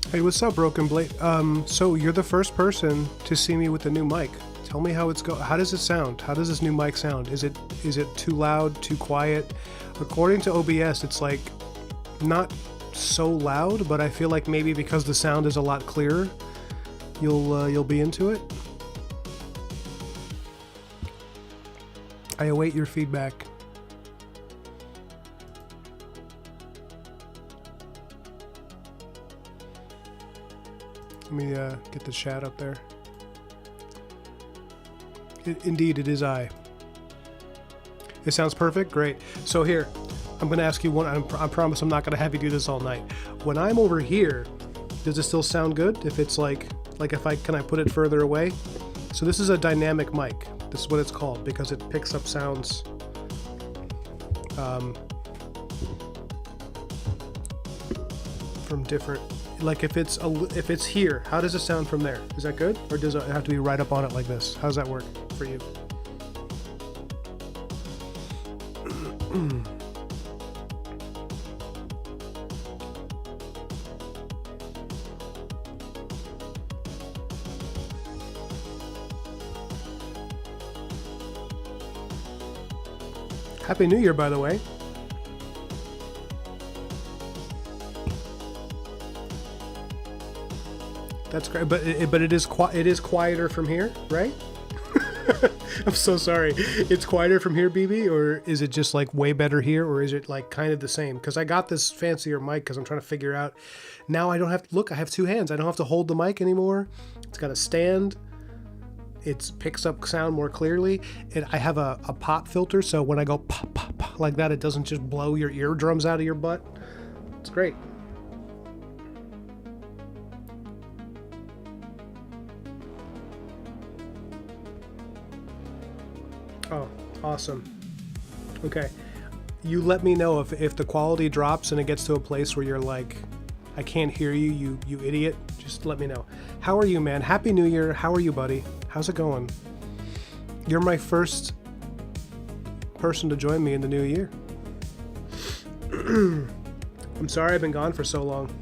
Hey, what's up, Broken Blade? So you're the first person to see me with the new mic. Tell me how it's go. How does it sound? How does this new mic sound? Is it too loud, too quiet? According to OBS, it's like not so loud, but I feel like maybe because the sound is a lot clearer, you'll be into it. I await your feedback. Let me get the chat up there. Indeed, it is I. It sounds perfect? Great. So here, I'm going to ask you one. I promise I'm not going to have you do this all night. When I'm over here, does it still sound good? If it's like if can I put it further away? So this is a dynamic mic. This is what it's called because it picks up sounds from different. Like if it's here, how does it sound from there? Is that good, or does it have to be right up on it like this? How does that work for you? Happy New Year, by the way. That's great, but it is quieter from here, right? I'm so sorry. It's quieter from here, BB, or is it just like way better here, or is it like kind of the same? Because I got this fancier mic because I'm trying to figure out. Now I don't have to look. I have two hands. I don't have to hold the mic anymore. It's got a stand. It picks up sound more clearly. I have a pop filter, so when I go pop, pop, pop like that, it doesn't just blow your eardrums out of your butt. It's great. Oh, awesome. Okay. You let me know if the quality drops and it gets to a place where you're like, I can't hear you, you idiot. Just let me know. How are you, man? Happy New Year. How are you, buddy? How's it going? You're my first person to join me in the new year. I'm sorry I've been gone for so long.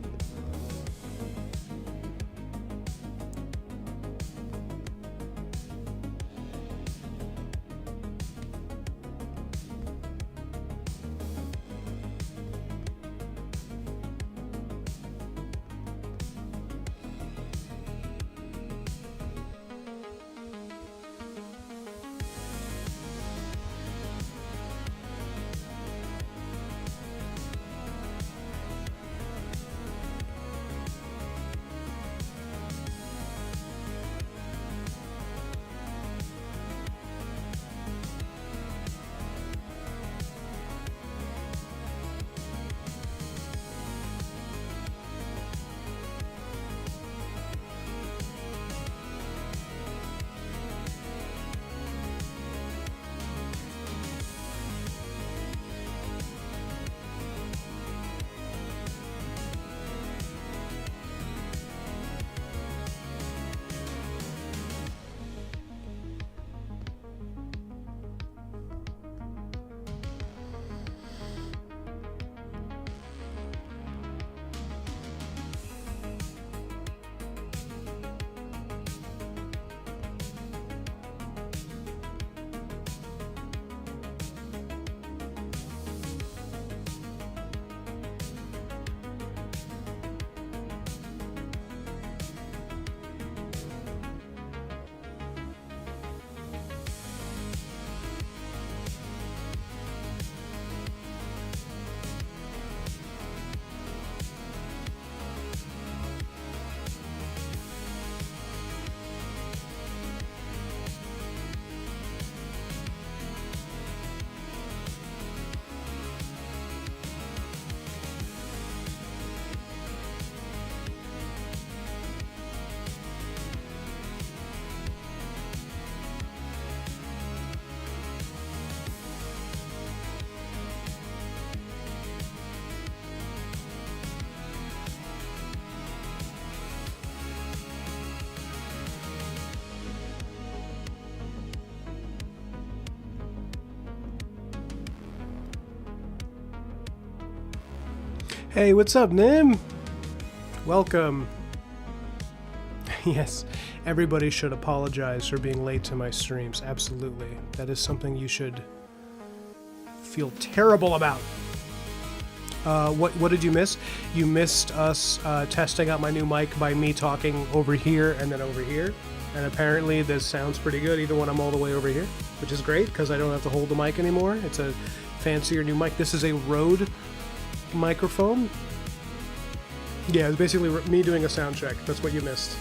Hey, what's up, Nim? welcome. Yes, everybody should apologize for being late to my streams. Absolutely. That is something you should feel terrible about. What did you miss? You missed us testing out my new mic by me talking over here and then over here. And apparently this sounds pretty good even when I'm all the way over here, which is great because I don't have to hold the mic anymore. It's a fancier new mic. This is a Rode microphone. Yeah, it's basically me doing a sound check. That's what you missed.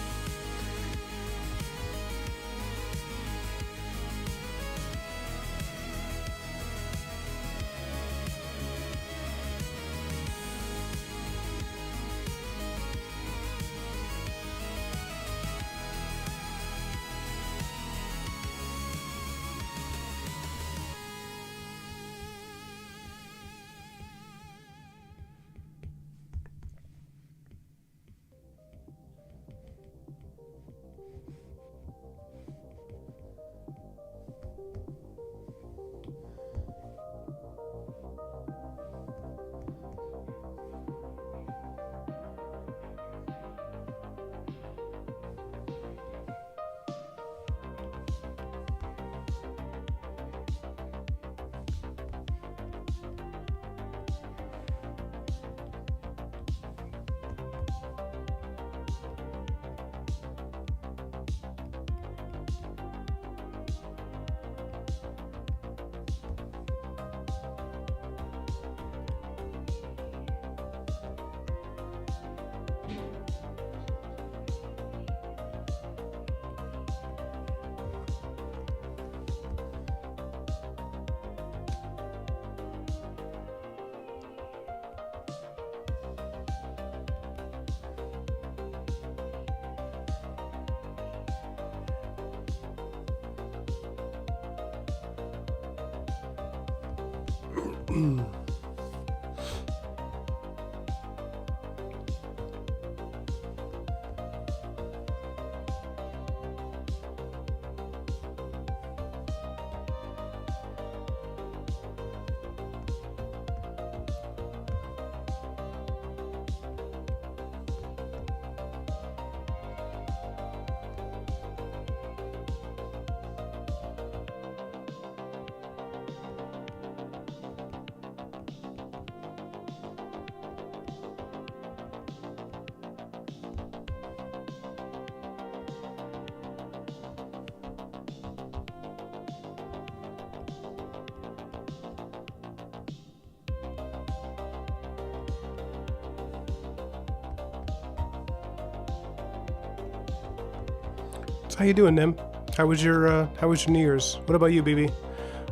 How you doing, Nim? How was your New Year's? What about you, BB?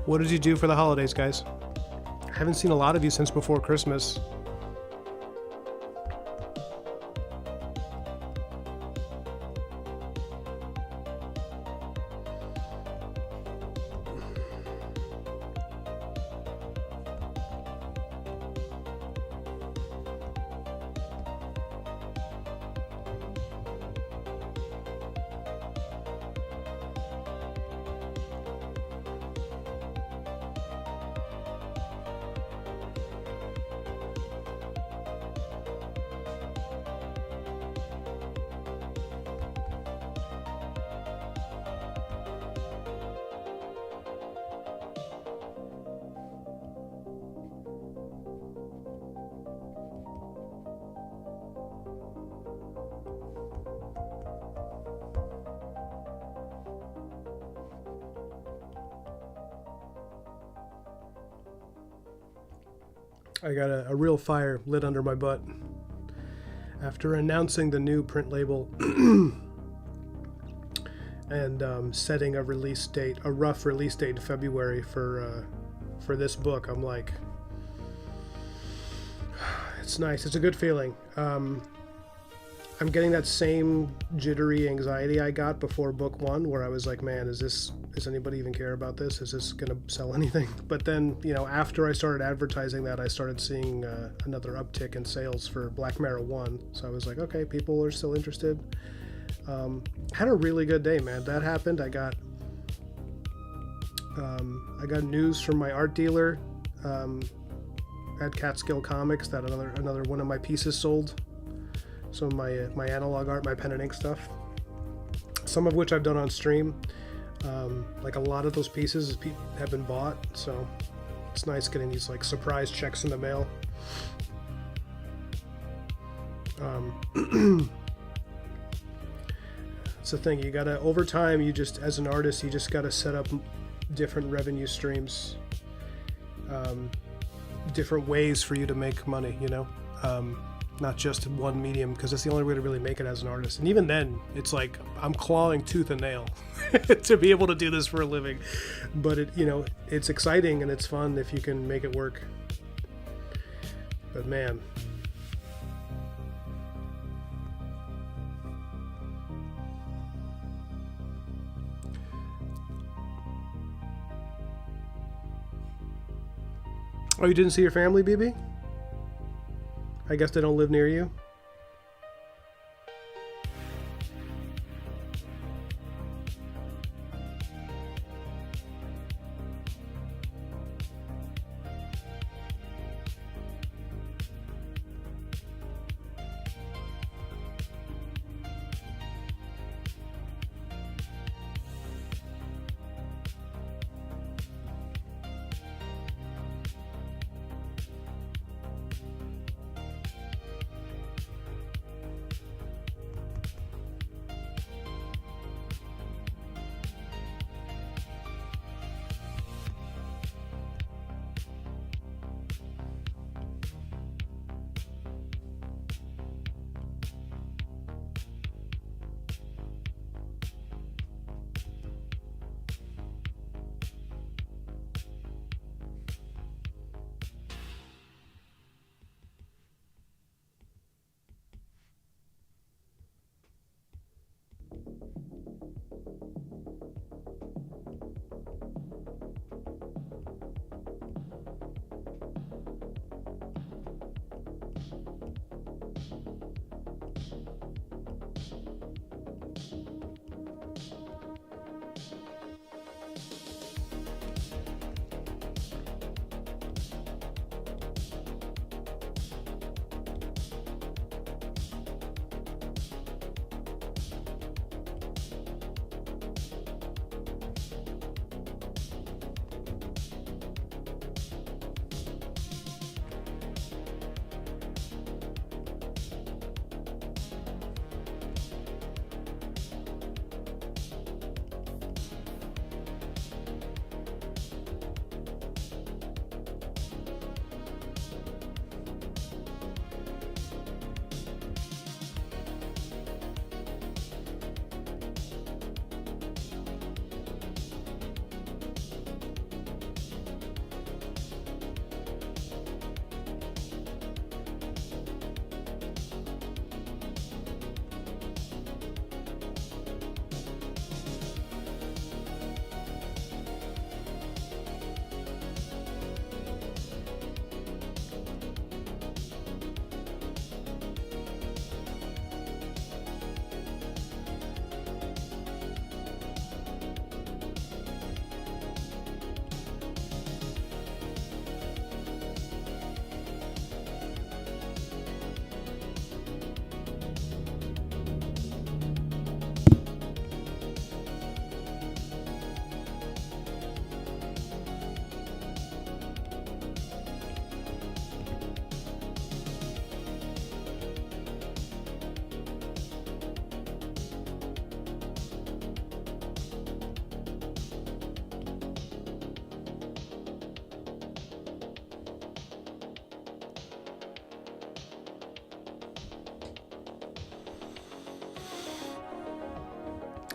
What did you do for the holidays, guys? I haven't seen a lot of you since before Christmas. I got a real fire lit under my butt after announcing the new print label and setting a release date, a rough release date in February for this book. I'm like, it's nice. It's a good feeling. I'm getting that same jittery anxiety I got before book one, where I was like, man, does anybody even care about this? Is this going to sell anything? But then, after I started advertising that, I started seeing another uptick in sales for Black Mirror 1. So I was like, okay, people are still interested. Had a really good day, man. That happened. I got news from my art dealer at Catskill Comics that another one of my pieces sold some of my analog art, my pen and ink stuff. Some of which I've done on stream. Like a lot of those pieces have been bought, so it's nice getting these like surprise checks in the mail. It's the thing, you gotta, over time, you just, as an artist, you just gotta set up different revenue streams, different ways for you to make money, you know? Not just in one medium, because that's the only way to really make it as an artist. And even then, it's like I'm clawing tooth and nail to be able to do this for a living. But it, you know, it's exciting and it's fun if you can make it work. But man. Oh, you didn't see your family, BB? I guess they don't live near you?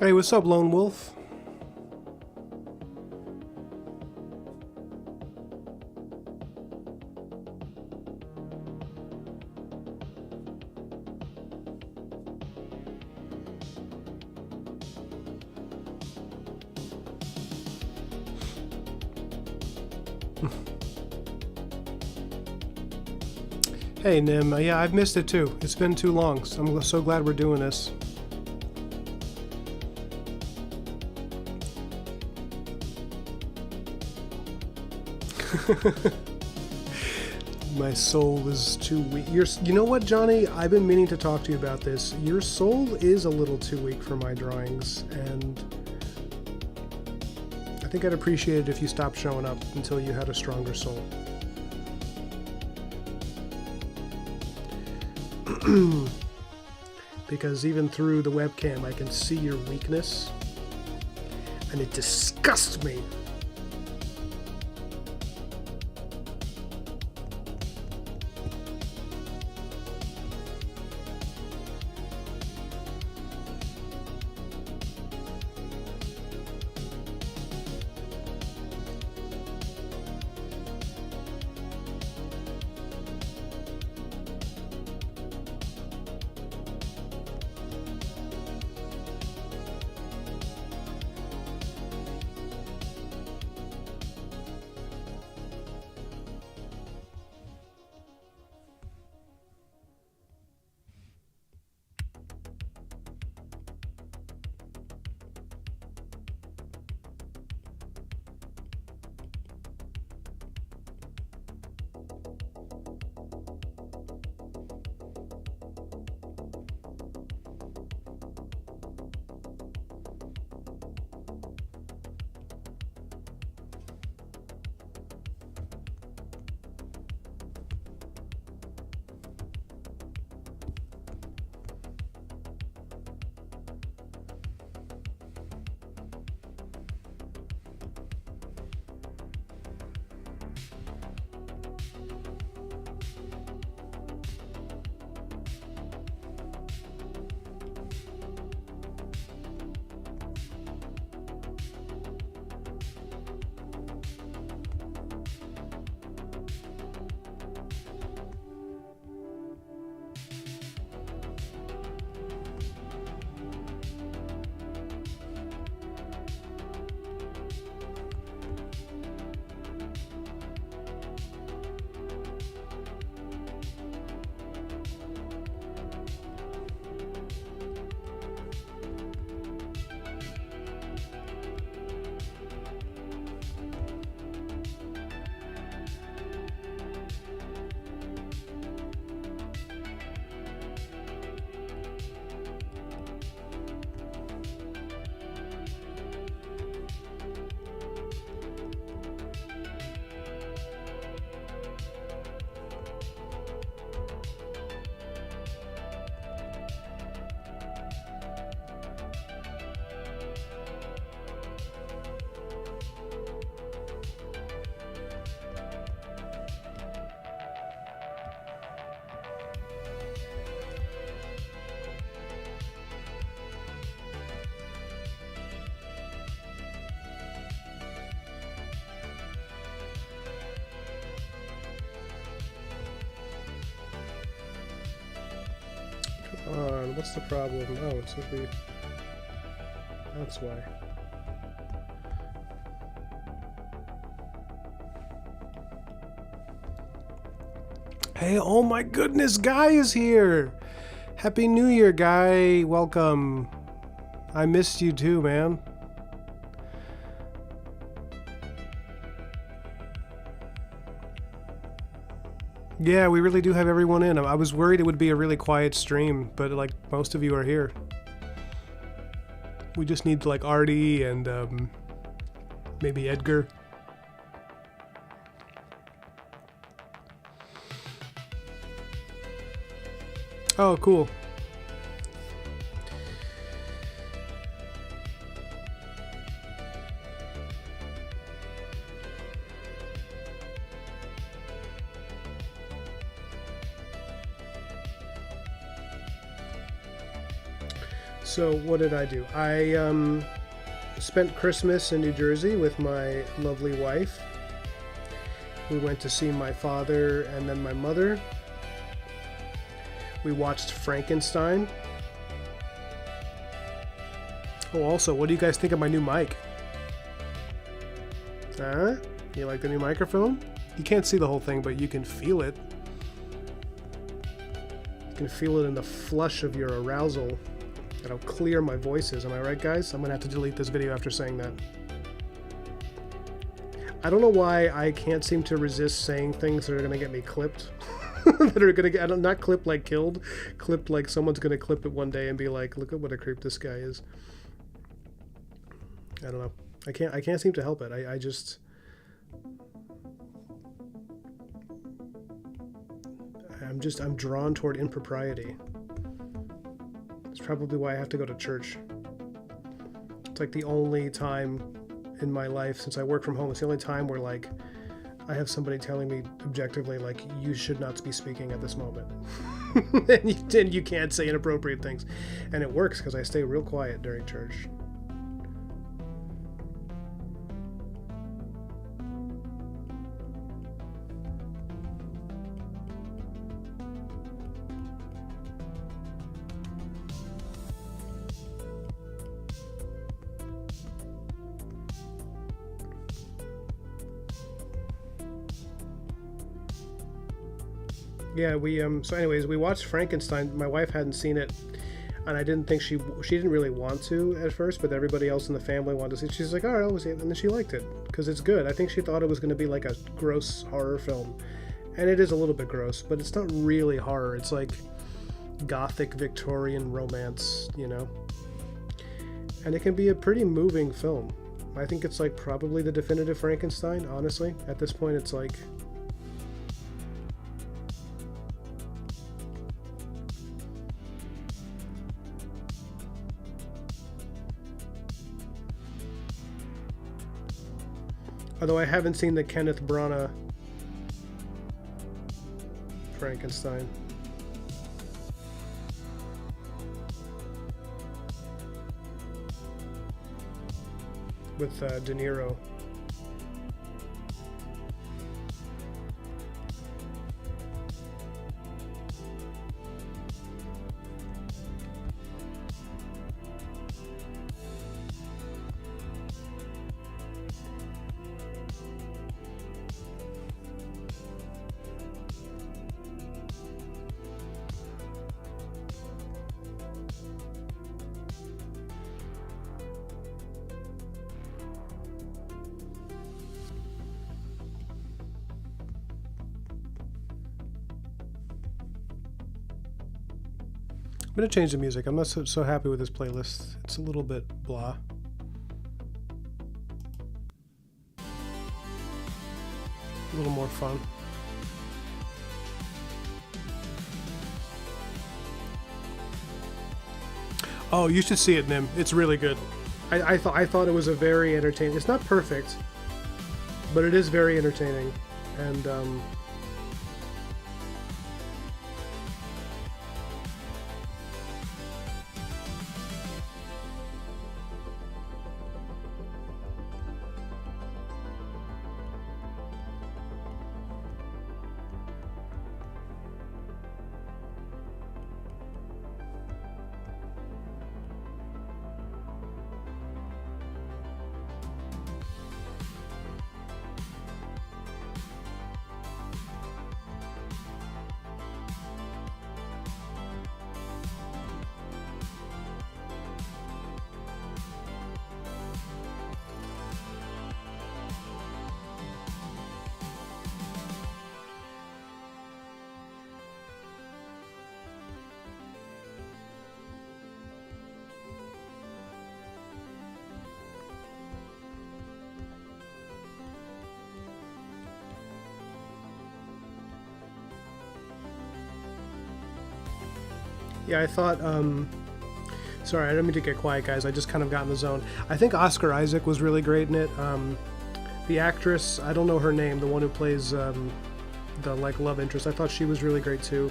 Hey, what's up, Lone Wolf? Hey, Nim. Yeah, I've missed it too. It's been too long. So I'm so glad we're doing this. My soul is too weak. You know what, Johnny? I've been meaning to talk to you about this. Your soul is a little too weak for my drawings, and I think I'd appreciate it if you stopped showing up until you had a stronger soul. Because even through the webcam, I can see your weakness, and it disgusts me. What's the problem? Oh, it's simply... That's why. Hey, oh my goodness, Guy is here! Happy New Year, Guy. Welcome. I missed you too, man. Yeah, we really do have everyone in. I was worried it would be a really quiet stream, but like most of you are here. We just need like Artie and maybe Edgar. Oh, cool. So what did I do? I spent Christmas in New Jersey with my lovely wife. We went to see my father and then my mother. We watched Frankenstein. Oh, also, what do you guys think of my new mic? Huh? You like the new microphone? You can't see the whole thing, but you can feel it. You can feel it in the flush of your arousal. And how clear my voice is. Am I right, guys? I'm gonna have to delete this video after saying that. I don't know why I can't seem to resist saying things that are going to get me clipped. That are going to get, not clipped like killed, clipped like someone's going to clip it one day and be like, look at what a creep this guy is. I don't know. I can't seem to help it. I just... I'm drawn toward impropriety. It's probably why I have to go to church. It's like the only time in my life since I work from home, it's the only time where like I have somebody telling me objectively like you should not be speaking at this moment. and you can't say inappropriate things. And it works because I stay real quiet during church. Yeah, so anyways, we watched Frankenstein. My wife hadn't seen it, and I didn't think she didn't really want to at first, but everybody else in the family wanted to see it. She's like, all right, I'll see it, and then she liked it because it's good. I think she thought it was going to be like a gross horror film, and it is a little bit gross, but it's not really horror. It's like gothic Victorian romance, you know, and it can be a pretty moving film. I think it's like probably the definitive Frankenstein, honestly. At this point, it's like... Although I haven't seen the Kenneth Branagh Frankenstein. With De Niro. I'm going to change the music. I'm not so happy with this playlist. It's a little bit blah. A little more fun. Oh, you should see it, Nim. It's really good. I thought it was a very entertaining... It's not perfect, but it is very entertaining. And, yeah, I thought, sorry, I didn't mean to get quiet, guys. I just kind of got in the zone. I think Oscar Isaac was really great in it. The actress, I don't know her name, the one who plays the like love interest. I thought she was really great too.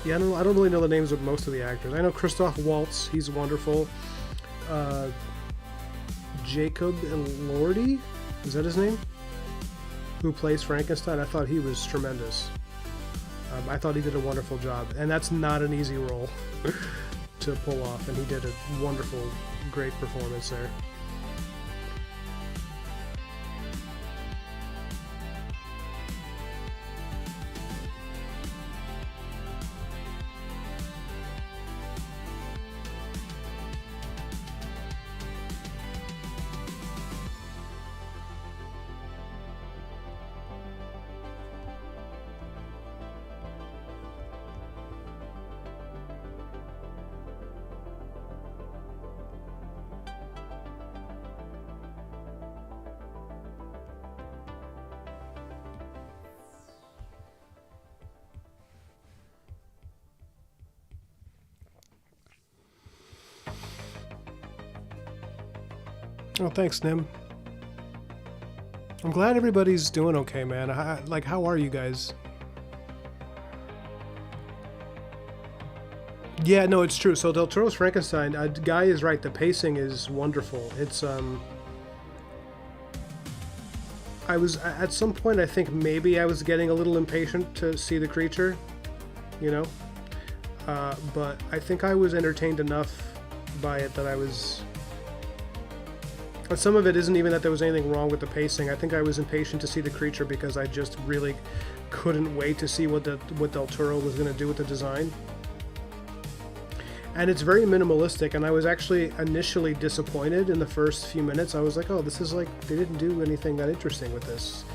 Yeah, I don't really know the names of most of the actors. I know Christoph Waltz, he's wonderful. Jacob Elordi, is that his name? Who plays Frankenstein? I thought he was tremendous. I thought he did a wonderful job, and that's not an easy role to pull off, and he did a wonderful, great performance there. Oh, thanks, Nim. I'm glad everybody's doing okay, man. Like, how are you guys? Yeah, no, it's true. So Del Toro's Frankenstein, Guy is right. The pacing is wonderful. It's I was at some point. I think maybe I was getting a little impatient to see the creature, you know. But I think I was entertained enough by it that I was. But some of it isn't even that there was anything wrong with the pacing. I think I was impatient to see the creature because I just really couldn't wait to see what Del Toro was going to do with the design. And it's very minimalistic, and I was actually initially disappointed in the first few minutes. I was like, oh, this is like, they didn't do anything that interesting with this.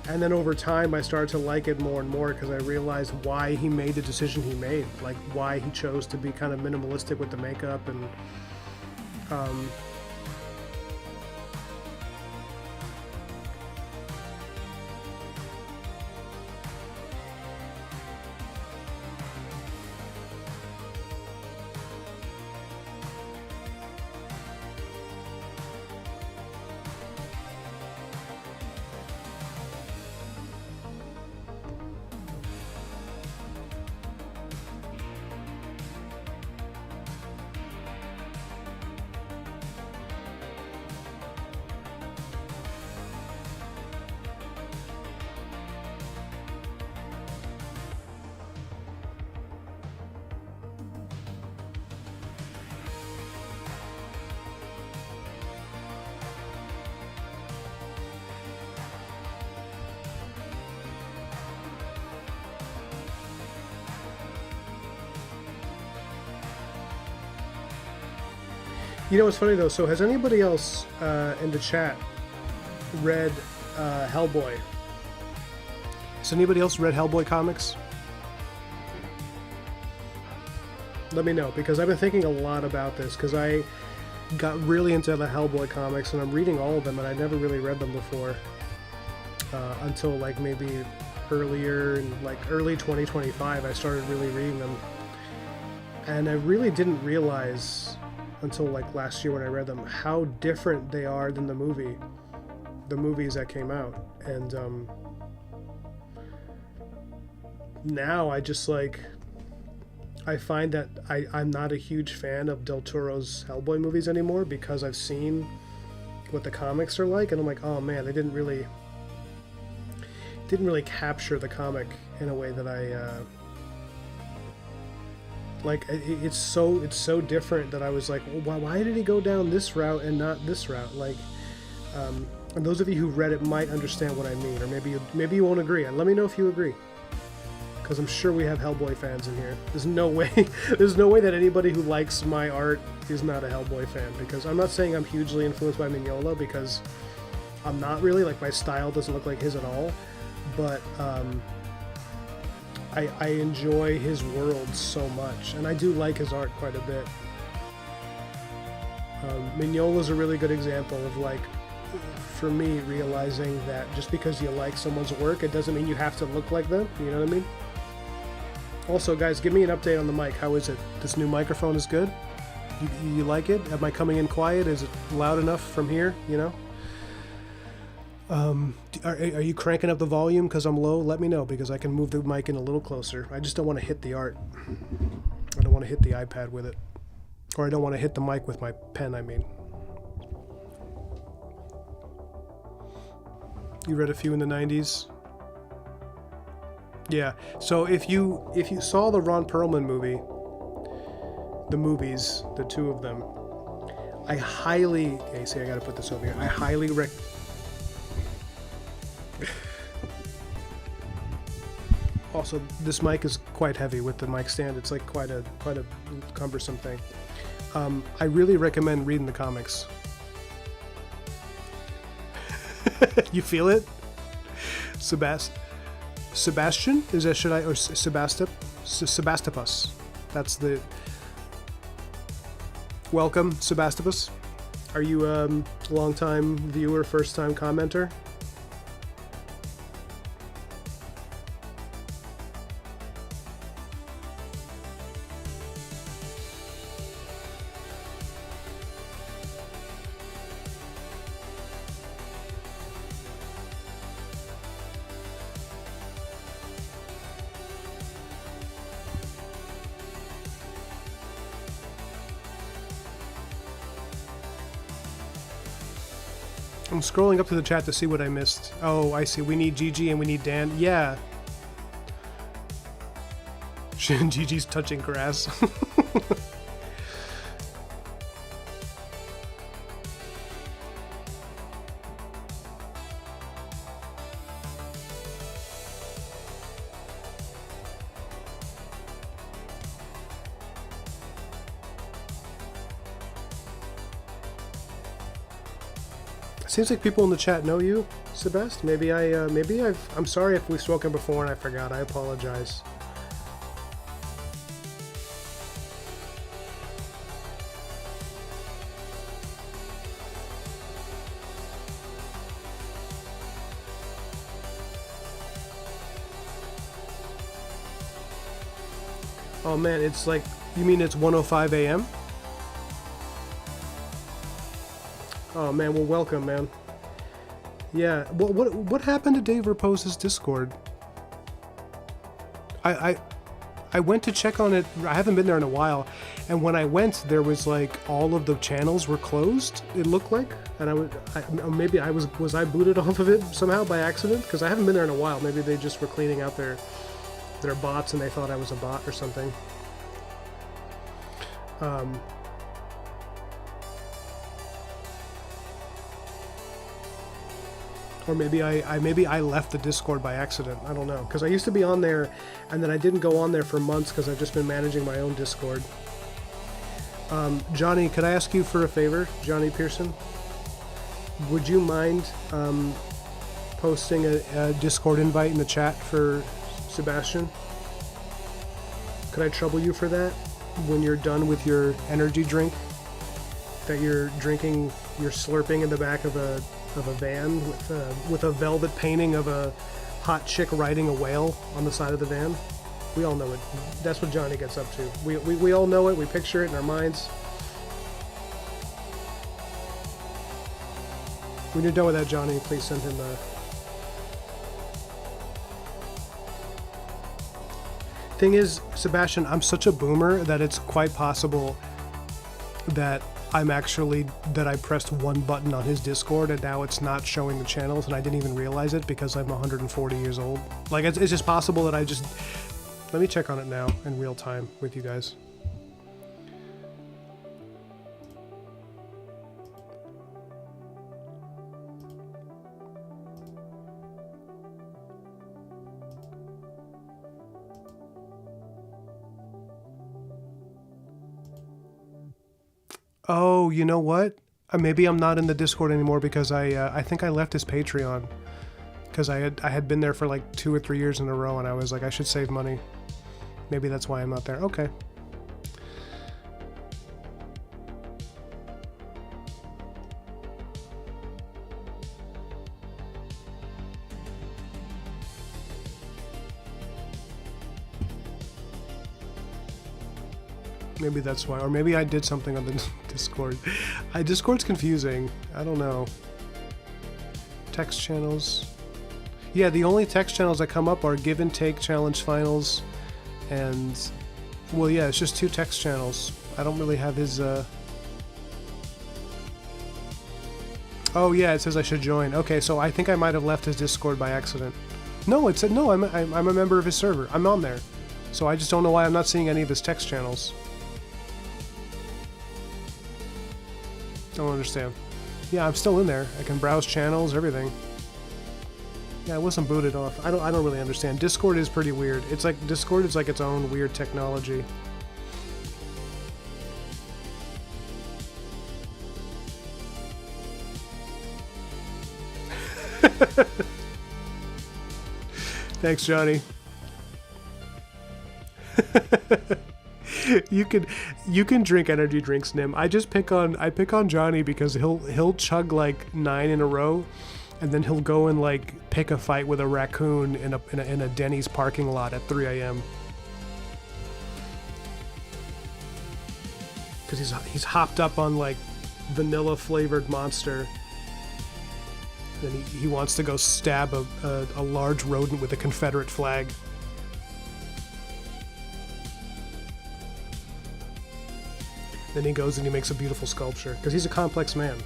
And then over time, I started to like it more and more because I realized why he made the decision he made, like why he chose to be kind of minimalistic with the makeup and you know, what's funny though. So, has anybody else in the chat read Hellboy? Has anybody else read Hellboy comics? Let me know, because I've been thinking a lot about this, because I got really into the Hellboy comics and I'm reading all of them, and I never really read them before until like maybe earlier in like early 2025 I started really reading them, and I really didn't realize until like last year when I read them how different they are than the movies that came out. And now I just like, I find that I'm not a huge fan of Del Toro's Hellboy movies anymore because I've seen what the comics are like, and I'm like, oh man, they didn't really capture the comic in a way that I like. It's so different that I was like, well, why did he go down this route and not this route? Like, and those of you who read it might understand what I mean, or maybe you won't agree. And let me know if you agree, because I'm sure we have Hellboy fans in here. There's no way that anybody who likes my art is not a Hellboy fan, because I'm not saying I'm hugely influenced by Mignola, because I'm not really. Like, my style doesn't look like his at all, but I enjoy his world so much, and I do like his art quite a bit. Mignola's a really good example of, like, for me, realizing that just because you like someone's work, it doesn't mean you have to look like them, you know what I mean? Also, guys, give me an update on the mic. How is it? This new microphone is good? You like it? Am I coming in quiet? Is it loud enough from here, you know? Are you cranking up the volume because I'm low? Let me know, because I can move the mic in a little closer. I just don't want to hit the art. I don't want to hit the iPad with it. Or I don't want to hit the mic with my pen, I mean. You read a few in the 90s? Yeah. So if you saw the Ron Perlman movie, the movies, the two of them, I highly... Okay, see, I gotta put this over here. I highly Also, this mic is quite heavy with the mic stand. It's like quite a cumbersome thing. I really recommend reading the comics. You feel it? Sebastian? Is that, should I, or Sebastopus? That's the... Welcome, Sebastopus. Are you a long-time viewer, first-time commenter? I'm scrolling up to the chat to see what I missed. Oh, I see. We need Gigi and we need Dan. Yeah. Gigi's touching grass. Seems like people in the chat know you, Sebast. I'm sorry if we've spoken before and I forgot. I apologize. Oh man, it's like, you mean it's 1:05 a.m.? Oh man, well welcome, man. Yeah, what happened to Dave Rapose's Discord? I went to check on it. I haven't been there in a while, and when I went, there was like all of the channels were closed. It looked like, and was I booted off of it somehow by accident? Because I haven't been there in a while. Maybe they just were cleaning out their bots and they thought I was a bot or something. Or maybe I left the Discord by accident. I don't know, because I used to be on there, and then I didn't go on there for months because I've just been managing my own Discord. Johnny, could I ask you for a favor, Johnny Pearson? Would you mind posting a Discord invite in the chat for Sebastian? Could I trouble you for that when you're done with your energy drink that you're drinking, you're slurping in the back of a van with a velvet painting of a hot chick riding a whale on the side of the van? We all know it. That's what Johnny gets up to. We all know it. We picture it in our minds. When you're done with that, Johnny, please send him a... Thing is, Sebastian, I'm such a boomer that it's quite possible that I pressed one button on his Discord and now it's not showing the channels and I didn't even realize it because I'm 140 years old. Like, it's just possible that let me check on it now in real time with you guys. Oh, you know what? Maybe I'm not in the Discord anymore because I think I left his Patreon because I had been there for like 2 or 3 years in a row and I was like, I should save money. Maybe that's why I'm not there. Okay. Maybe that's why, or maybe I did something on the Discord. Discord's confusing. I don't know. Text channels. Yeah, the only text channels that come up are Give and Take Challenge Finals, and well, yeah, it's just 2 text channels. I don't really have his. Oh yeah, it says I should join. Okay, so I think I might have left his Discord by accident. No, it said no. I'm a member of his server. I'm on there, so I just don't know why I'm not seeing any of his text channels. Don't understand. Yeah, I'm still in there. I can browse channels, everything. Yeah, I wasn't booted off. I don't really understand. Discord is pretty weird. It's like Discord is like its own weird technology. Thanks, Johnny. You can drink energy drinks, Nim. I pick on Johnny because he'll chug like 9 in a row, and then he'll go and like pick a fight with a raccoon in a Denny's parking lot at 3 a.m. because he's hopped up on like vanilla flavored Monster, and he wants to go stab a large rodent with a Confederate flag. Then he goes and he makes a beautiful sculpture because he's a complex man.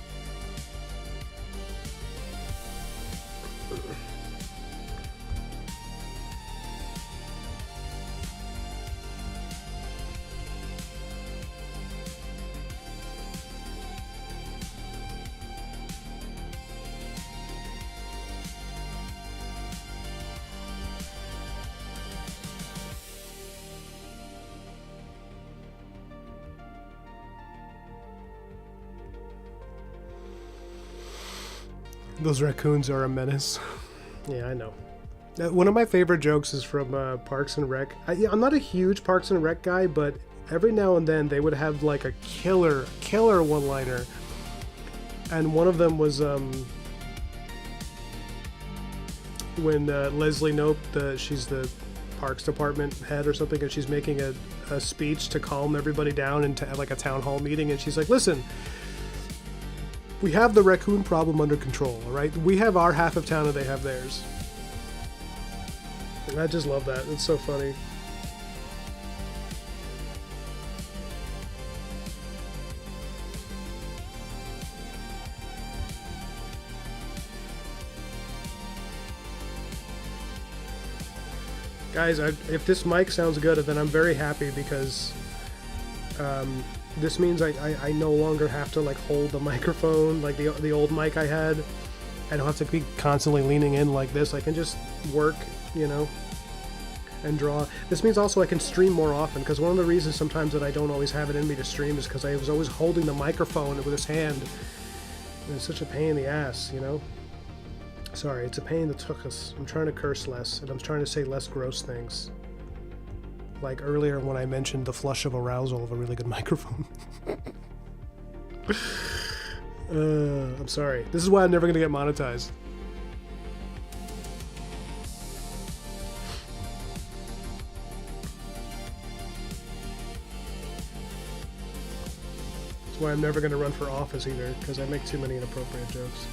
Those raccoons are a menace. Yeah, I know. One of my favorite jokes is from Parks and Rec. I'm not a huge Parks and Rec guy, but every now and then they would have like a killer one-liner. And one of them was when Leslie Knope, she's the Parks Department head or something, and she's making a speech to calm everybody down into like a town hall meeting, and she's like, listen, we have the raccoon problem under control, all right? We have our half of town and they have theirs. And I just love that. It's so funny. Guys, if this mic sounds good, then I'm very happy, because this means I no longer have to like hold the microphone like the old mic I had. I don't have to be constantly leaning in like this. I can just work, you know, and draw. This means also I can stream more often, because one of the reasons sometimes that I don't always have it in me to stream is because I was always holding the microphone with his hand. And it's such a pain in the ass, you know? Sorry, it's a pain in the tuchus. I'm trying to curse less, and I'm trying to say less gross things. Like earlier when I mentioned the flush of arousal of a really good microphone. I'm sorry. This is why I'm never going to get monetized. That's why I'm never going to run for office either, because I make too many inappropriate jokes.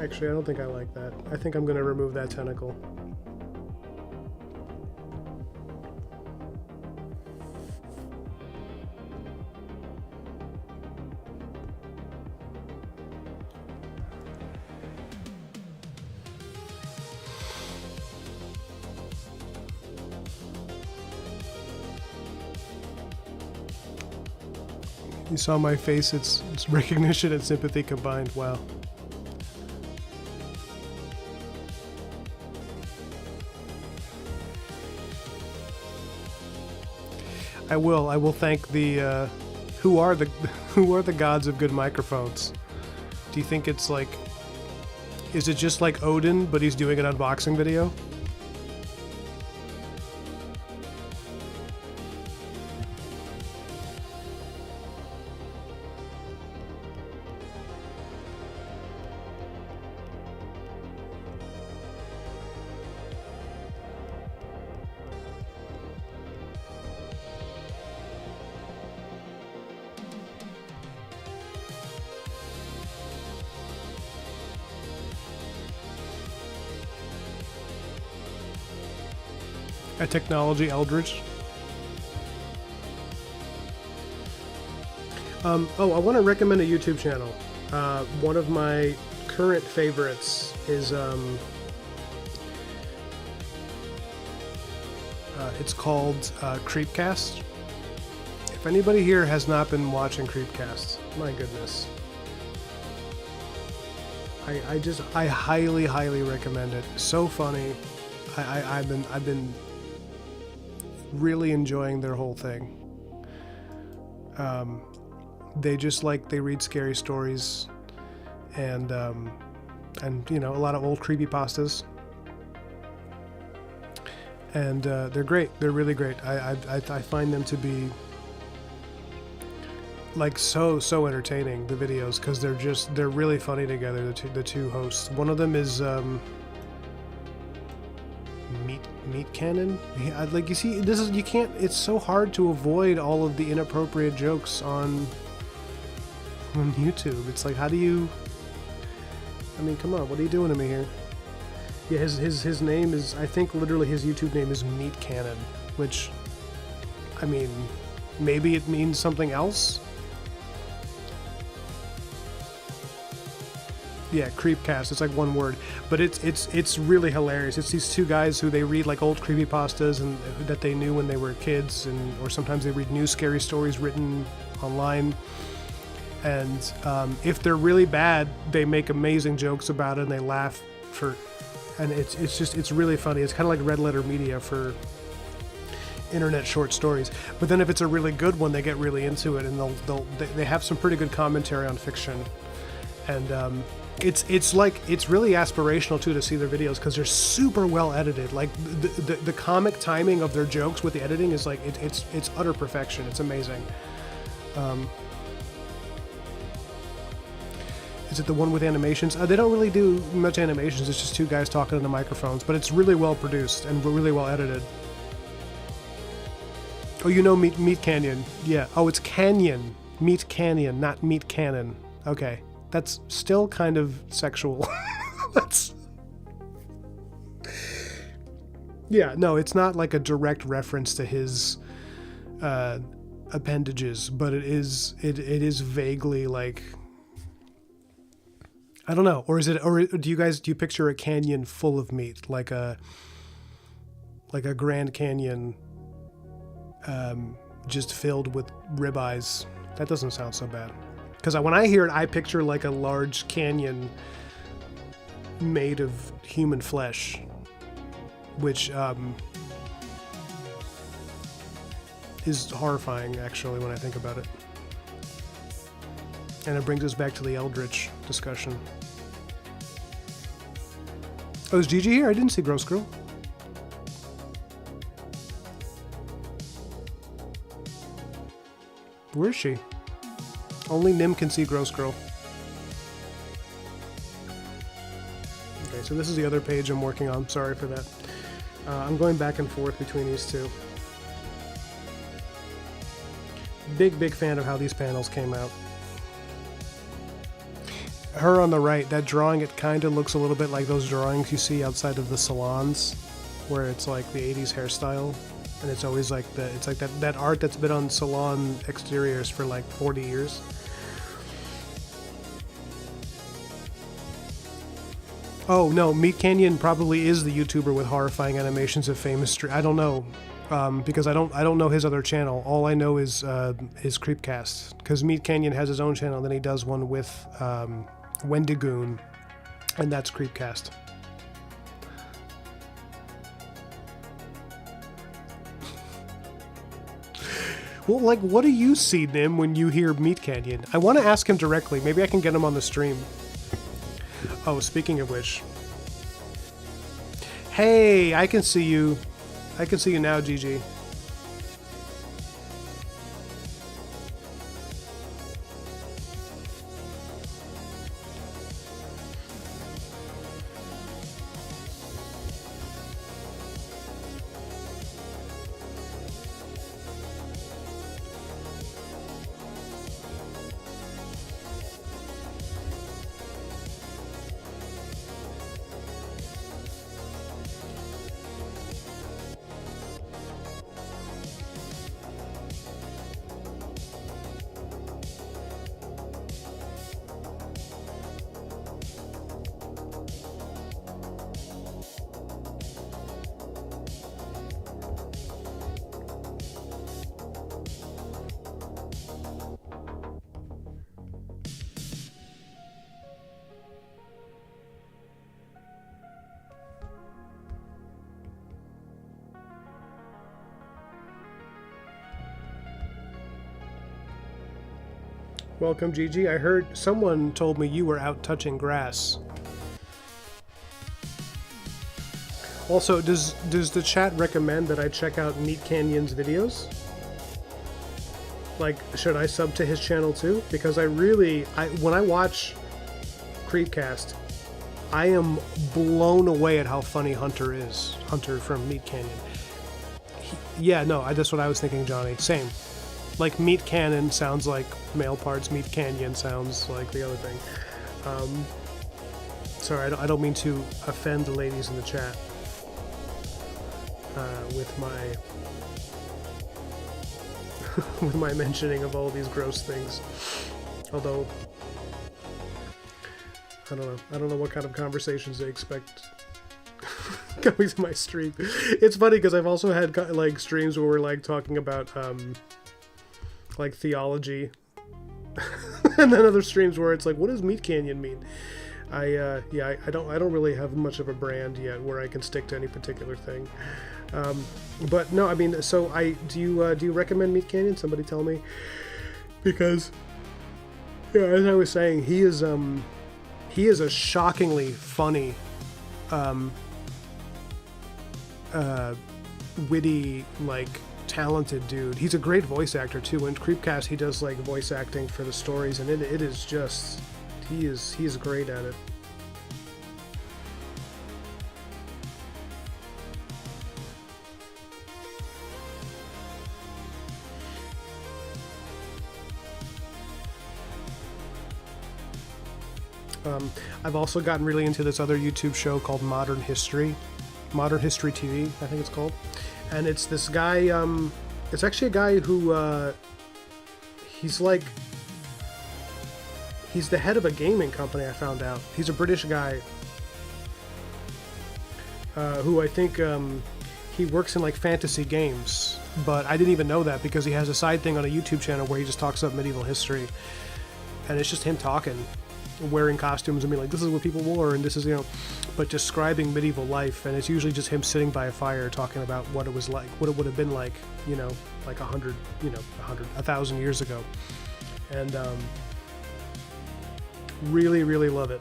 Actually, I don't think I like that. I think I'm going to remove that tentacle. You saw my face, it's recognition and sympathy combined. Wow. I will thank the who are the gods of good microphones. Do you think it's like, is it just like Odin but he's doing an unboxing video? A technology eldritch. I want to recommend a YouTube channel. One of my current favorites is it's called Creepcast. If anybody here has not been watching Creepcast, my goodness, I highly recommend it. So funny. I've been really enjoying their whole thing. They read scary stories and you know, a lot of old creepypastas, and they're great. They're really great. I find them to be like so entertaining, the videos, because they're really funny together, the two hosts. One of them is Meat Cannon. Like, you see, this is, you can't, it's so hard to avoid all of the inappropriate jokes on YouTube. It's like, how do you, I mean, come on, what are you doing to me here? Yeah, his name is, I think literally his YouTube name is Meat Cannon, which, I mean, maybe it means something else? Yeah, Creepcast. It's like one word, but it's really hilarious. It's these two guys who they read like old creepypastas and that they knew when they were kids, or sometimes they read new scary stories written online. And if they're really bad, they make amazing jokes about it and they laugh and it's really funny. It's kind of like Red Letter Media for internet short stories. But then if it's a really good one, they get really into it, and they have some pretty good commentary on fiction. And it's really aspirational too to see their videos, because they're super well edited. Like the comic timing of their jokes with the editing is like it's utter perfection. It's amazing. Is it the one with animations? They don't really do much animations. It's just two guys talking into microphones, but it's really well produced and really well edited. Oh, you know Meat Canyon? Yeah. Oh, it's Canyon. Meat Canyon, not Meat Cannon. Okay. That's still kind of sexual. That's... Yeah, no, it's not like a direct reference to his appendages, but it is vaguely like, I don't know, or do you picture a canyon full of meat, like a Grand Canyon just filled with ribeyes? That doesn't sound so bad. Because when I hear it, I picture like a large canyon made of human flesh, which is horrifying, actually, when I think about it. And it brings us back to the Eldritch discussion. Oh, is Gigi here? I didn't see Gross Girl. Where is she? Only Nim can see Gross Girl. Okay, so this is the other page I'm working on. Sorry for that. I'm going back and forth between these two. Big fan of how these panels came out. Her on the right, that drawing, it kind of looks a little bit like those drawings you see outside of the salons, where it's like the 80s hairstyle. And it's always like it's like that art that's been on salon exteriors for like 40 years. Oh no, Meat Canyon probably is the YouTuber with horrifying animations of famous street. I don't know, because I don't know his other channel. All I know is his Creepcast, because Meat Canyon has his own channel. Then he does one with Wendigoon, and that's Creepcast. Well, like, what do you see, Nim, when you hear Meat Canyon? I want to ask him directly. Maybe I can get him on the stream. Oh, speaking of which. Hey, I can see you. I can see you now, Gigi. Welcome, Gigi. I heard someone told me you were out touching grass. Also, does the chat recommend that I check out Meat Canyon's videos? Like, should I sub to his channel too? Because when I watch Creepcast, I am blown away at how funny Hunter is. Hunter from Meat Canyon. That's what I was thinking, Johnny. Same. Like, Meat Cannon sounds like male parts. Meat Canyon sounds like the other thing. Sorry, I don't mean to offend the ladies in the chat with my with my mentioning of all these gross things. Although, I don't know what kind of conversations they expect coming to my stream. It's funny because I've also had like streams where we're like talking about like theology, and then other streams where it's like, what does Meat Canyon mean? I don't really have much of a brand yet where I can stick to any particular thing. But no, I mean, so do you recommend Meat Canyon? Somebody tell me, because as I was saying, he is a shockingly funny, witty, like, talented dude. He's a great voice actor too. In Creepcast, he does like voice acting for the stories, and it is just he is great at it. I've also gotten really into this other YouTube show called Modern History TV, I think it's called. And it's this guy, it's actually a guy who, he's the head of a gaming company, I found out. He's a British guy, who I think, he works in like fantasy games, but I didn't even know that because he has a side thing on a YouTube channel where he just talks about medieval history. And it's just him talking, wearing costumes and being like, this is what people wore, and this is, but describing medieval life, and it's usually just him sitting by a fire talking about what it was like, what it would have been like, like 1,000 years ago. And really, really love it.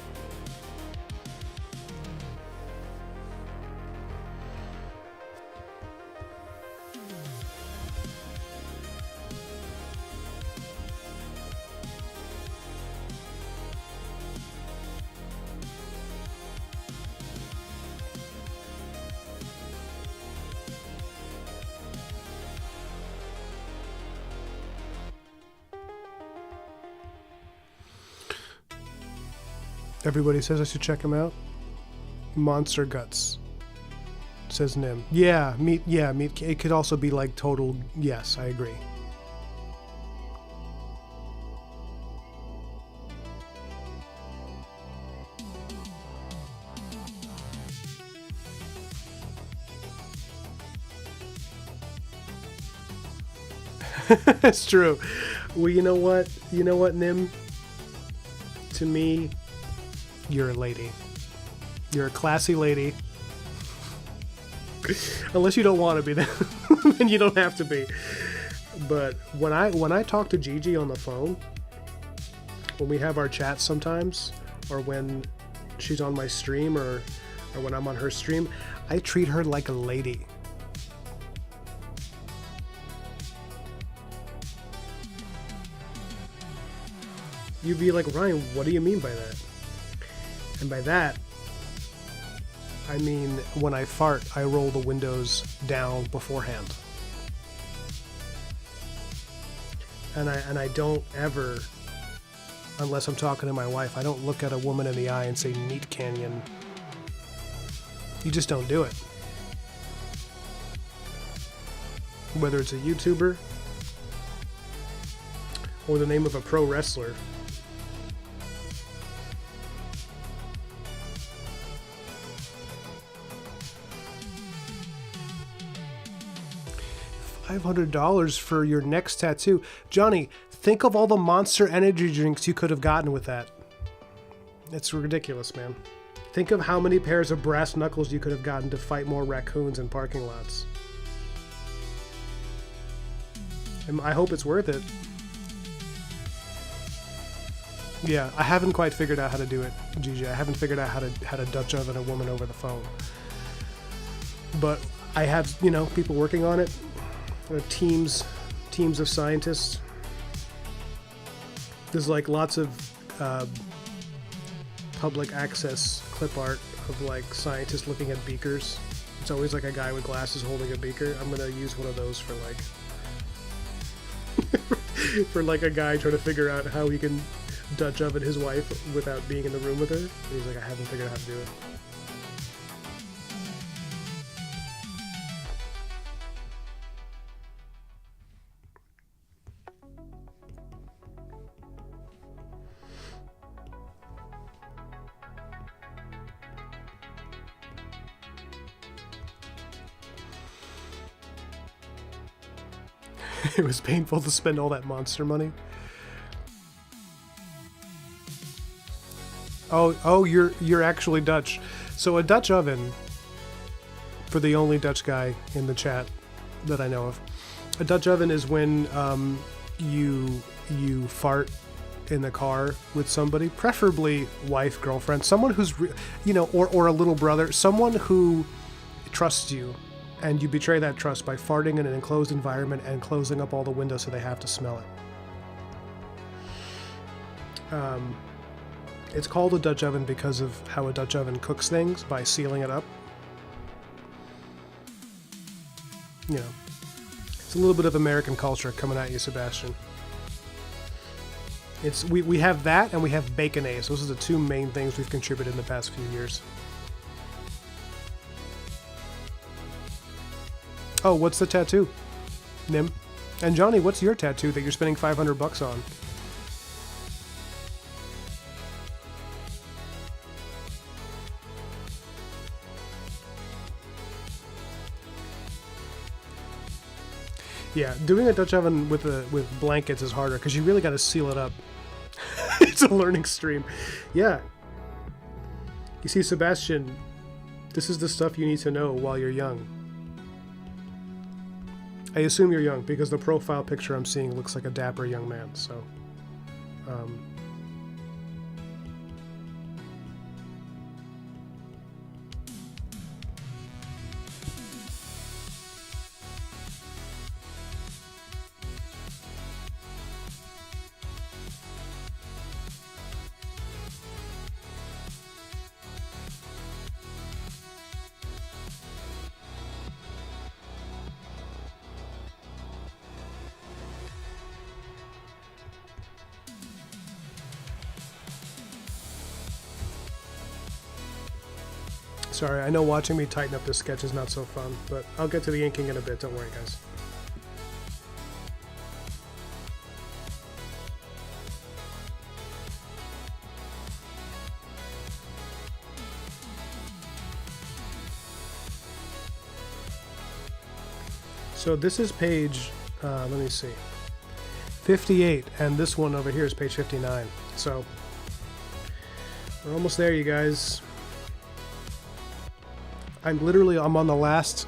Everybody says I should check him out. Monster Guts, says Nim. Yeah, meat. It could also be like total. Yes, I agree. It's true. Well, you know what, Nim? To me, you're a lady. You're a classy lady. Unless you don't want to be, then you don't have to be. But when I talk to Gigi on the phone, when we have our chats sometimes, or when she's on my stream, or when I'm on her stream, I treat her like a lady. You'd be like, Ryan, what do you mean by that? And by that, I mean, when I fart, I roll the windows down beforehand. And I don't ever, unless I'm talking to my wife, I don't look at a woman in the eye and say, Meat Canyon. You just don't do it. Whether it's a YouTuber or the name of a pro wrestler. $500 for your next tattoo. Johnny, think of all the Monster Energy drinks you could have gotten with that. It's ridiculous, man. Think of how many pairs of brass knuckles you could have gotten to fight more raccoons in parking lots. And I hope it's worth it. Yeah, I haven't quite figured out how to do it, Gigi. I haven't figured out how to Dutch oven a woman over the phone. But I have, people working on it. Teams of scientists. There's like lots of public access clip art of like scientists looking at beakers. It's always like a guy with glasses holding a beaker. I'm gonna use one of those for like for like a guy trying to figure out how he can Dutch oven his wife without being in the room with her. And he's like, I haven't figured out how to do it. It was painful to spend all that monster money. Oh, you're actually Dutch. So a Dutch oven, for the only Dutch guy in the chat that I know of, a Dutch oven is when you fart in the car with somebody, preferably wife, girlfriend, someone who's or a little brother, someone who trusts you. And you betray that trust by farting in an enclosed environment and closing up all the windows so they have to smell it. It's called a Dutch oven because of how a Dutch oven cooks things, by sealing it up. You know, it's a little bit of American culture coming at you, Sebastian. We have that, and we have Baconaise. Those are the two main things we've contributed in the past few years. Oh, what's the tattoo, Nim? And Johnny, what's your tattoo that you're spending $500 on? Yeah, doing a Dutch oven with blankets is harder because you really got to seal it up. It's a learning stream. Yeah. You see, Sebastian, this is the stuff you need to know while you're young. I assume you're young because the profile picture I'm seeing looks like a dapper young man, so... Sorry, I know watching me tighten up this sketch is not so fun, but I'll get to the inking in a bit, don't worry guys. So this is page, let me see, 58, and this one over here is page 59. So we're almost there, you guys. I'm on the last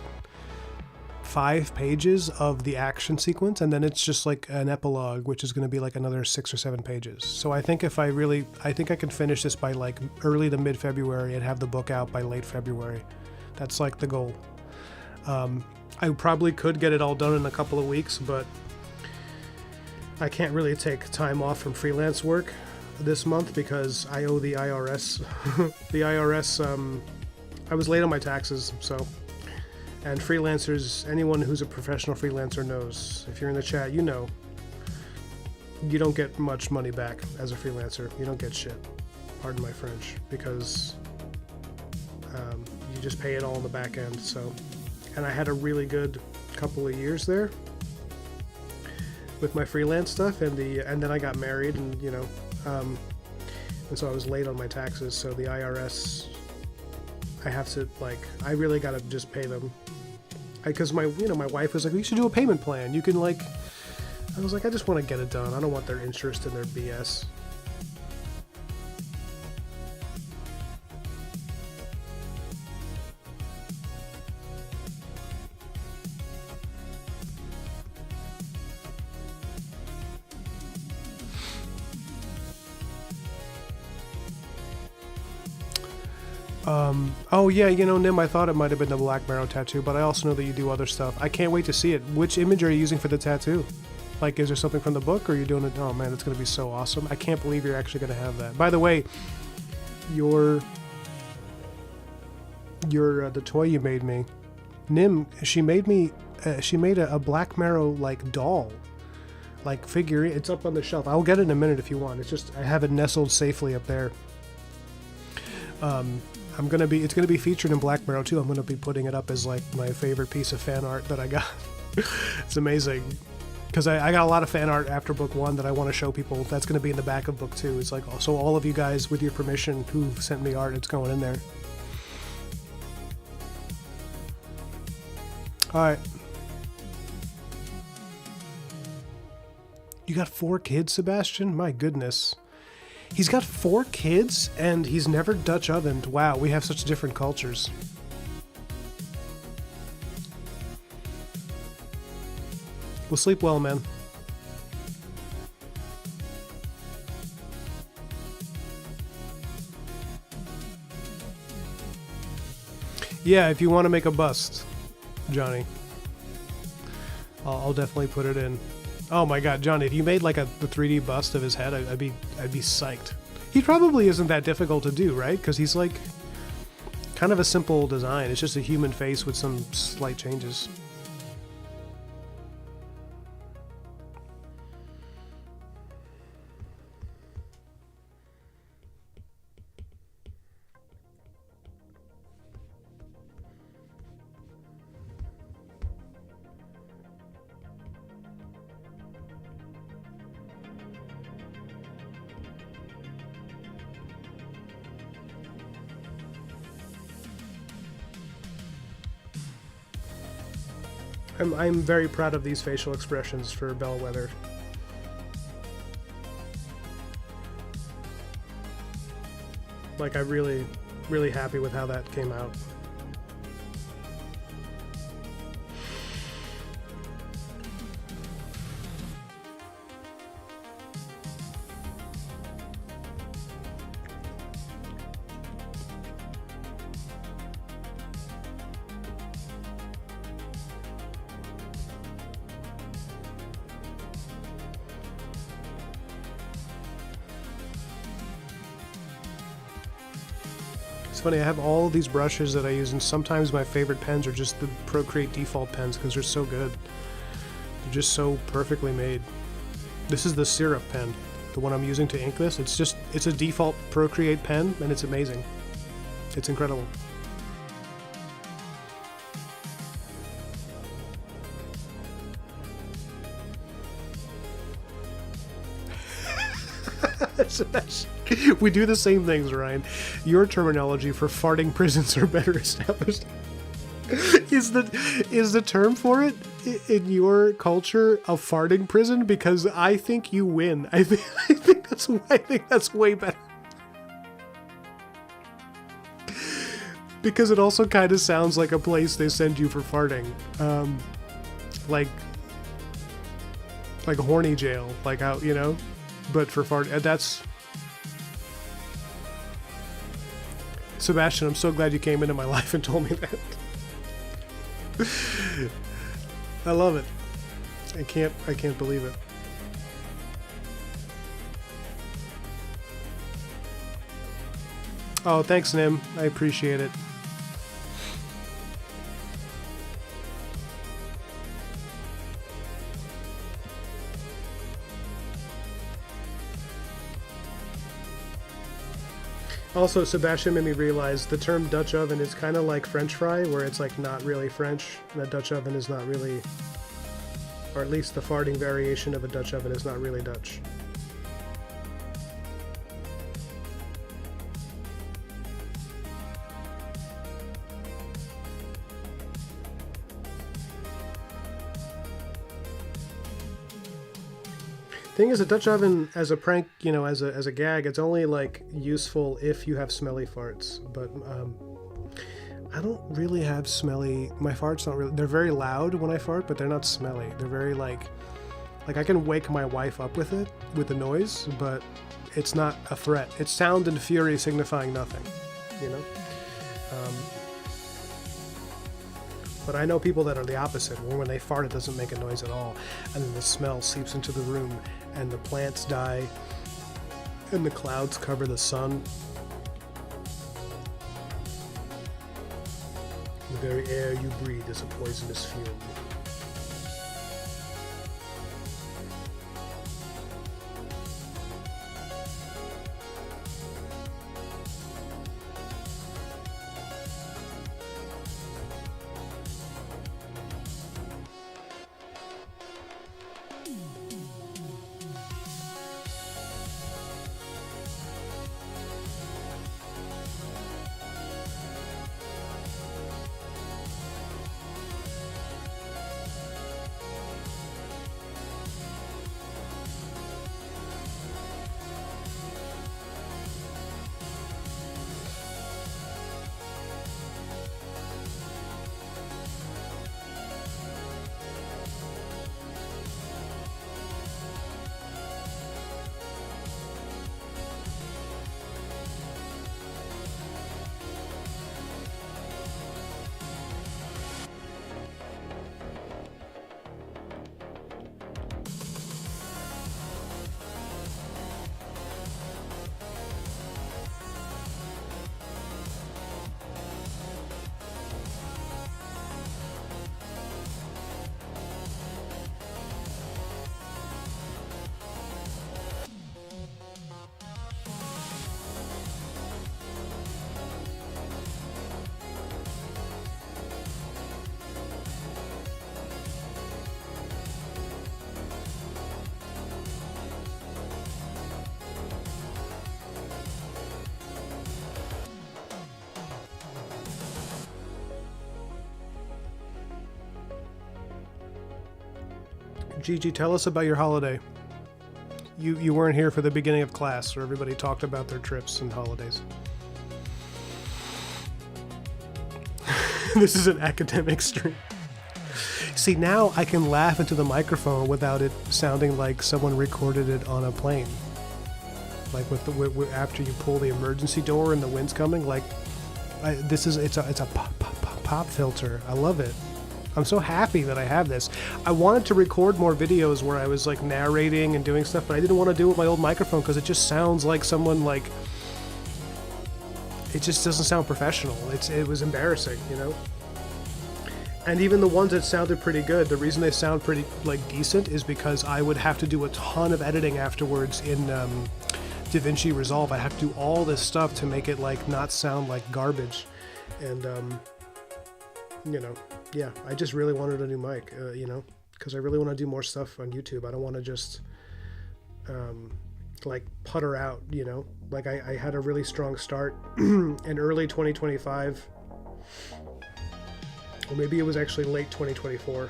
5 pages of the action sequence, and then it's just like an epilogue, which is going to be like another 6 or 7 pages. So I think I think I can finish this by like early to mid-February and have the book out by late February. That's like the goal. I probably could get it all done in a couple of weeks, but I can't really take time off from freelance work this month because I owe the IRS. The IRS, I was late on my taxes, so... And freelancers, anyone who's a professional freelancer knows, if you're in the chat, you know, you don't get much money back as a freelancer. You don't get shit. Pardon my French. Because you just pay it all on the back end, so... And I had a really good couple of years there with my freelance stuff, and then I got married, and you know, and so I was late on my taxes. So the IRS, I have to I really gotta just pay them, because my wife was like, you should do a payment plan. You can I was like, I just want to get it done. I don't want their interest in their BS. Oh yeah, Nim, I thought it might have been the Black Marrow tattoo, but I also know that you do other stuff. I can't wait to see it. Which image are you using for the tattoo? Like, is there something from the book, or are you doing it? Oh man, it's gonna be so awesome! I can't believe you're actually gonna have that. By the way, your the toy you made me, Nim, she made me. She made a Black Marrow like doll, like figure. It's up on the shelf. I'll get it in a minute if you want. It's just I have it nestled safely up there. It's gonna be featured in Black Marrow too. I'm gonna be putting it up as like my favorite piece of fan art that I got. It's amazing because I got a lot of fan art after book 1 that I want to show people. That's gonna be in the back of book 2. It's like, so all of you guys, with your permission, who've sent me art, it's going in there. All right. You got 4 kids, Sebastian? My goodness. He's got 4 kids, and he's never Dutch ovened. Wow, we have such different cultures. Well, sleep well, man. Yeah, if you want to make a bust, Johnny, I'll definitely put it in. Oh my god, Johnny, if you made like the 3D bust of his head, I'd be psyched. He probably isn't that difficult to do, right? Because he's like kind of a simple design. It's just a human face with some slight changes. I'm very proud of these facial expressions for Bellwether. Like, I'm really, really happy with how that came out. It's funny, I have all these brushes that I use, and sometimes my favorite pens are just the Procreate default pens because they're so good. They're just so perfectly made. This is the Syrup pen, the one I'm using to ink this. It's a default Procreate pen, and it's amazing. It's incredible. We do the same things, Ryan. Your terminology for farting prisons are better established. Is the term for it in your culture a farting prison? Because I think you win. I think that's way better. Because it also kind of sounds like a place they send you for farting, like horny jail, like how, you know. But for fart, that's... Sebastian, I'm so glad you came into my life and told me that. I love it. I can't believe it. Oh, thanks, Nim. I appreciate it. Also, Sebastian made me realize the term Dutch oven is kind of like French fry, where it's like not really French. That Dutch oven is not really, or at least the farting variation of a Dutch oven is not really Dutch. Thing is, a Dutch oven as a prank, you know, as a gag, it's only like useful if you have smelly farts. But I don't really have smelly. My farts don't really. They're very loud when I fart, but they're not smelly. They're very like I can wake my wife up with it, with the noise, but it's not a threat. It's sound and fury signifying nothing, you know. But I know people that are the opposite, where when they fart it doesn't make a noise at all, and then the smell seeps into the room, and the plants die, and the clouds cover the sun. The very air you breathe is a poisonous fume. Gigi, tell us about your holiday. You weren't here for the beginning of class, where everybody talked about their trips and holidays. This is an academic stream. See, now I can laugh into the microphone without it sounding like someone recorded it on a plane. Like after you pull the emergency door and the wind's coming. Like, it's a pop filter. I love it. I'm so happy that I have this. I wanted to record more videos where I was like narrating and doing stuff, but I didn't want to do it with my old microphone because it just sounds like someone like, it just doesn't sound professional. It was embarrassing, you know? And even the ones that sounded pretty good, the reason they sound pretty like decent is because I would have to do a ton of editing afterwards in DaVinci Resolve. I have to do all this stuff to make it like not sound like garbage. And you know, yeah, I just really wanted a new mic, you know, because I really want to do more stuff on YouTube. I don't want to just like putter out, you know. Like I had a really strong start in early 2025, or maybe it was actually late 2024.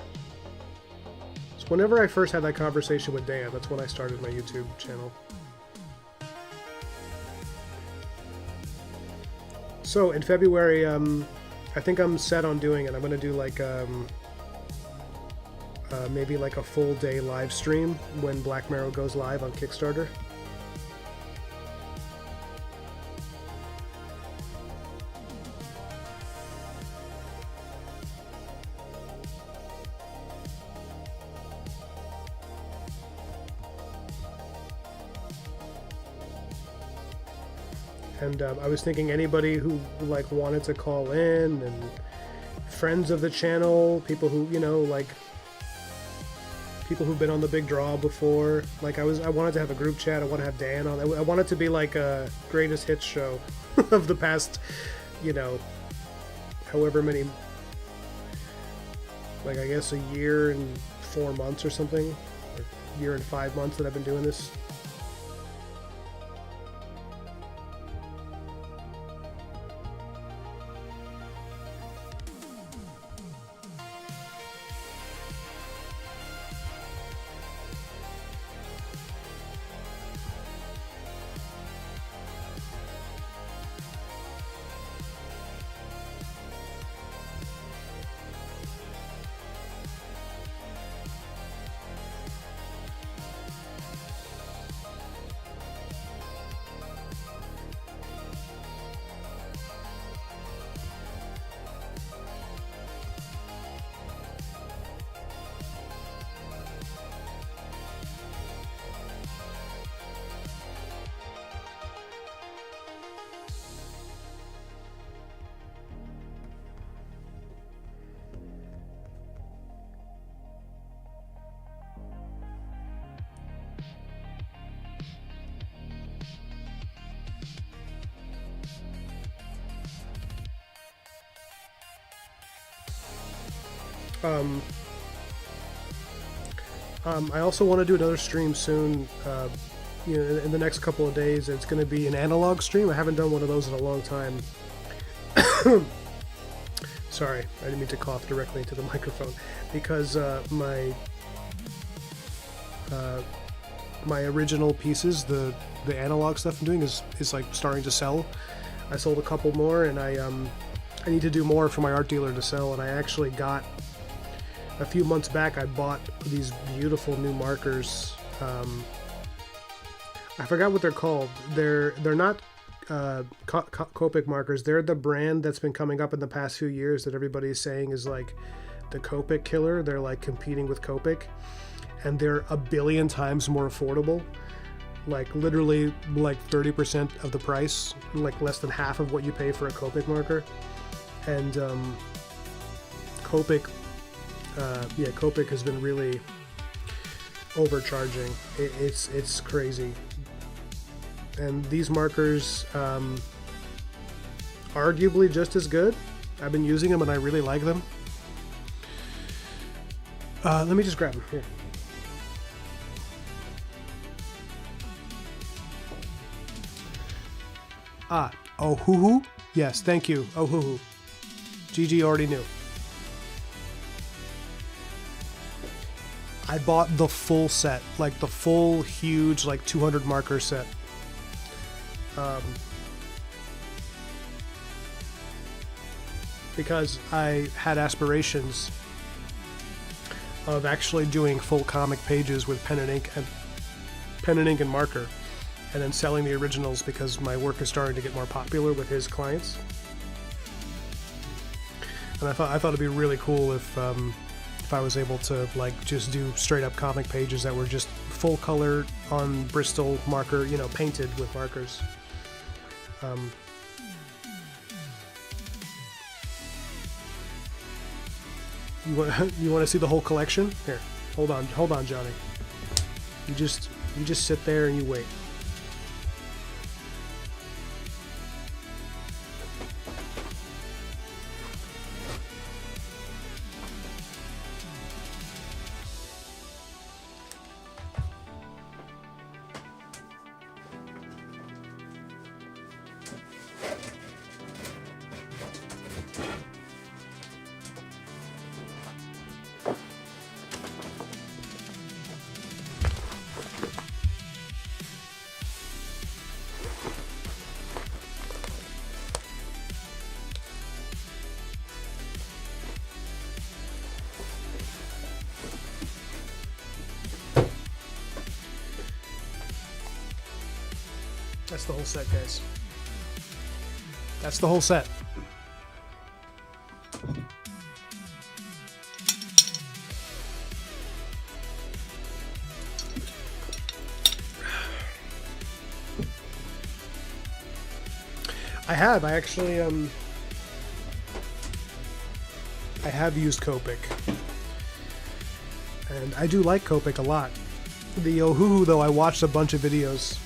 So whenever I first had that conversation with Dan, that's when I started my YouTube channel. So in February, I think I'm set on doing it. I'm gonna do like maybe like a full day live stream when Black Marrow goes live on Kickstarter. And I was thinking anybody who like wanted to call in, and friends of the channel, people who, you know, like people who've been on the big draw before. Like I wanted to have a group chat. I want to have Dan on. I want it to be like a greatest hits show of the past, you know, however many, like I guess a year and 4 months or something, or year and 5 months that I've been doing this. I also want to do another stream soon. In the next couple of days. It's going to be an analog stream. I haven't done one of those in a long time. Sorry, I didn't mean to cough directly into the microphone because my original pieces, the analog stuff I'm doing is like starting to sell. I sold a couple more, and I need to do more for my art dealer to sell. And I actually got a few months back. I bought these beautiful new markers. I forgot what they're called. They're not Copic markers. They're the brand that's been coming up in the past few years that everybody's saying is like the Copic killer. They're like competing with Copic, and they're a billion times more affordable. Like literally like 30% of the price, like less than half of what you pay for a Copic marker. And Copic, Copic has been really overcharging. It's crazy. And these markers, arguably just as good. I've been using them and I really like them. Let me just grab them here. Ohuhu? Yes, thank you. Ohuhu. GG already knew. I bought the full set, like the full huge, like 200 marker set. Because I had aspirations of actually doing full comic pages with pen and ink and marker, and then selling the originals because my work is starting to get more popular with his clients. And I thought it'd be really cool if I was able to like just do straight up comic pages that were just full color on Bristol marker, you know, painted with markers. You want to see the whole collection? Here, hold on, Johnny. You just sit there and you wait. That's the whole set, guys. That's the whole set. I actually I have used Copic, and I do like Copic a lot. The Ohuhu, though, I watched a bunch of videos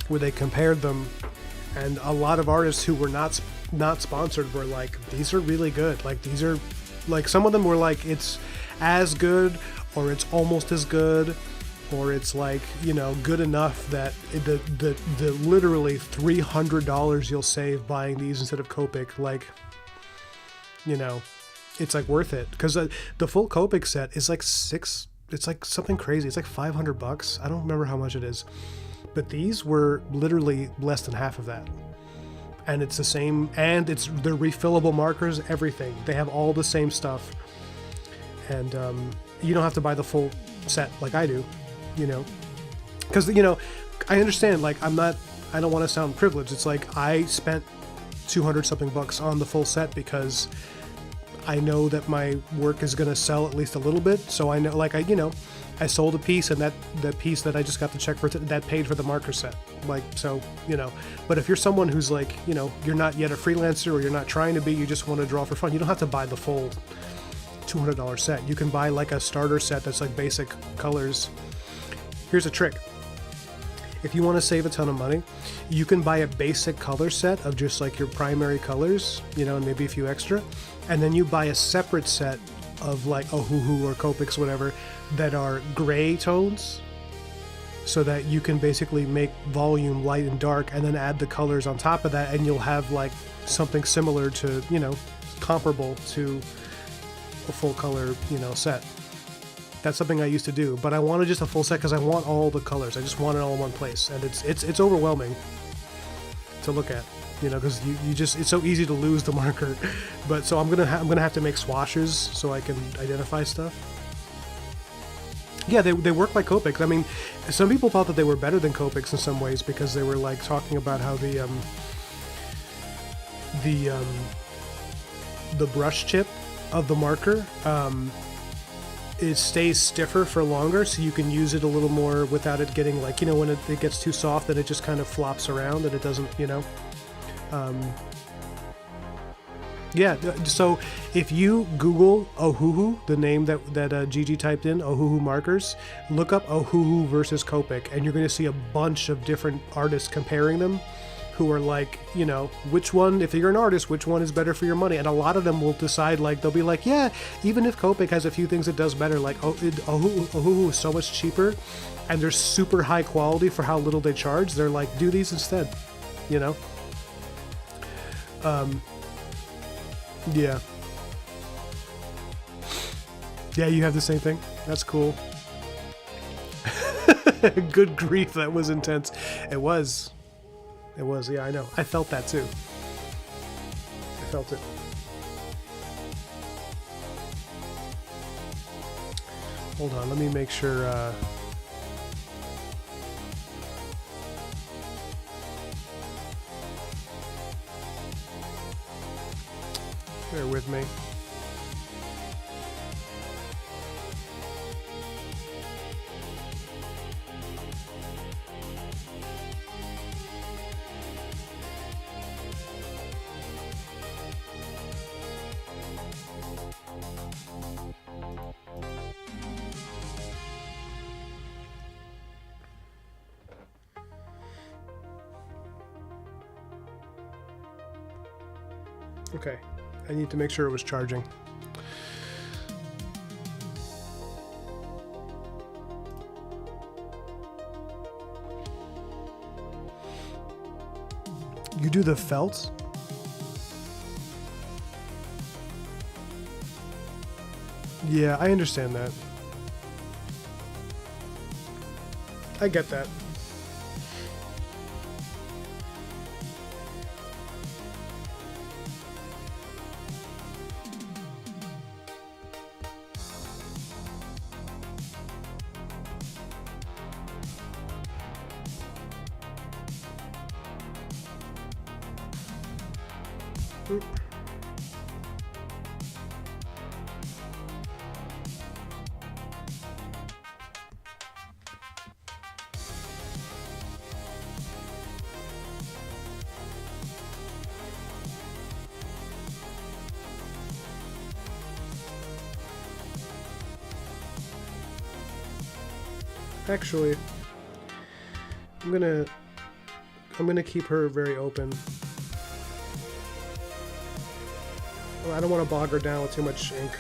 where they compared them, and a lot of artists who were not sponsored were like, these are really good. Like, these are, like, some of them were like, it's as good, or it's almost as good, or it's like, you know, good enough that the literally $300 you'll save buying these instead of Copic, like, you know, it's like worth it, because the full Copic set is like it's like something crazy. It's like $500. I don't remember how much it is, but these were literally less than half of that. And it's the same, and they're refillable markers, everything. They have all the same stuff, and you don't have to buy the full set like I do, you know, because, you know, I understand, like, I don't want to sound privileged. It's like I spent 200 something bucks on the full set because I know that my work is going to sell at least a little bit. So I know, like, I sold a piece, and that piece that I just got the check for, that paid for the marker set. Like, so, you know, but if you're someone who's like, you know, you're not yet a freelancer, or you're not trying to be, you just want to draw for fun, you don't have to buy the full $200 set. You can buy like a starter set that's like basic colors. Here's a trick. if you want to save a ton of money, you can buy a basic color set of just like your primary colors, you know, and maybe a few extra, and then you buy a separate set of like Ohuhu or Copics, whatever, that are gray tones, so that you can basically make volume light and dark, and then add the colors on top of that, and you'll have like something similar to, you know, comparable to a full color, you know, set. That's something I used to do, but I wanted just a full set because I want all the colors. I just want it all in one place, and it's overwhelming to look at, you know, because you just, it's so easy to lose the marker. But so I'm gonna have to make swashes so I can identify stuff. Yeah, they work like Copics. I mean, some people thought that they were better than Copics in some ways because they were like talking about how the brush tip of the marker, it stays stiffer for longer, so you can use it a little more without it getting like, you know, when it gets too soft, then it just kind of flops around and it doesn't, you know. Yeah, so if you Google Ohuhu, the name that Gigi typed in, Ohuhu markers, look up Ohuhu versus Copic, and you're going to see a bunch of different artists comparing them, who are like, you know, which one, if you're an artist, which one is better for your money? And a lot of them will decide, like, they'll be like, yeah, even if Copic has a few things it does better, like Ohuhu is so much cheaper, and they're super high quality for how little they charge, they're like, do these instead, you know? Yeah. Yeah, you have the same thing? That's cool. Good grief, that was intense. It was, yeah, I know. I felt that too. I felt it. Hold on, let me make sure, bear with me. Okay, I need to make sure it was charging. You do the felt? Yeah, I understand that. I get that. Actually, I'm gonna keep her very open. Well, I don't want to bog her down with too much ink.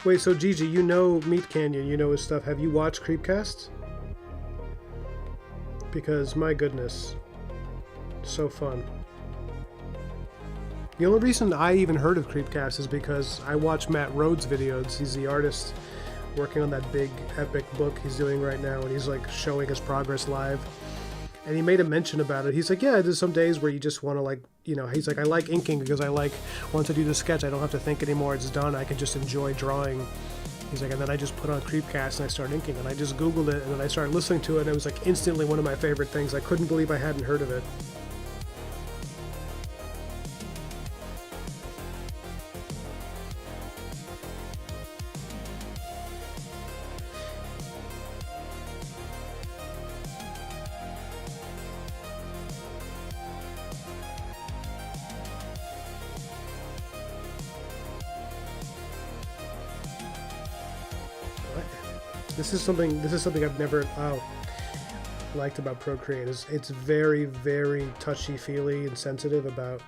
Wait, so Gigi, you know Meat Canyon, you know his stuff. Have you watched Creepcast? Because, my goodness, so fun. The only reason I even heard of Creepcast is because I watch Matt Rhodes' videos. He's the artist working on that big, epic book he's doing right now, and he's like showing his progress live. And he made a mention about it. He's like, yeah, there's some days where you just want to, like, you know, he's like, I like inking because I like, once I do the sketch, I don't have to think anymore. It's done. I can just enjoy drawing. He's like, and then I just put on Creepcast and I start inking. And I just Googled it and then I started listening to it. And it was like instantly one of my favorite things. I couldn't believe I hadn't heard of it. This is something I've never liked about Procreate. Is it's very, very touchy-feely and sensitive about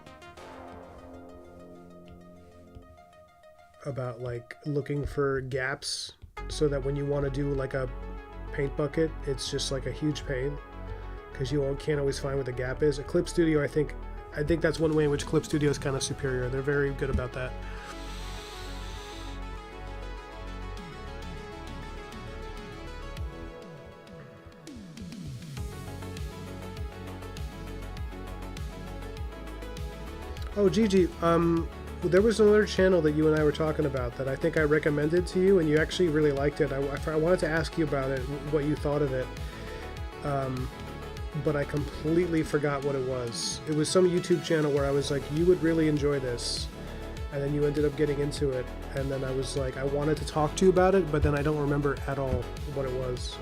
like looking for gaps, so that when you want to do like a paint bucket, it's just like a huge pain because you can't always find what the gap is. A Clip Studio, I think that's one way in which Clip Studio is kind of superior. They're very good about that. Oh, Gigi, there was another channel that you and I were talking about that I think I recommended to you, and you actually really liked it. I wanted to ask you about it, what you thought of it, but I completely forgot what it was. It was some YouTube channel where I was like, you would really enjoy this, and then you ended up getting into it, and then I was like, I wanted to talk to you about it, but then I don't remember at all what it was.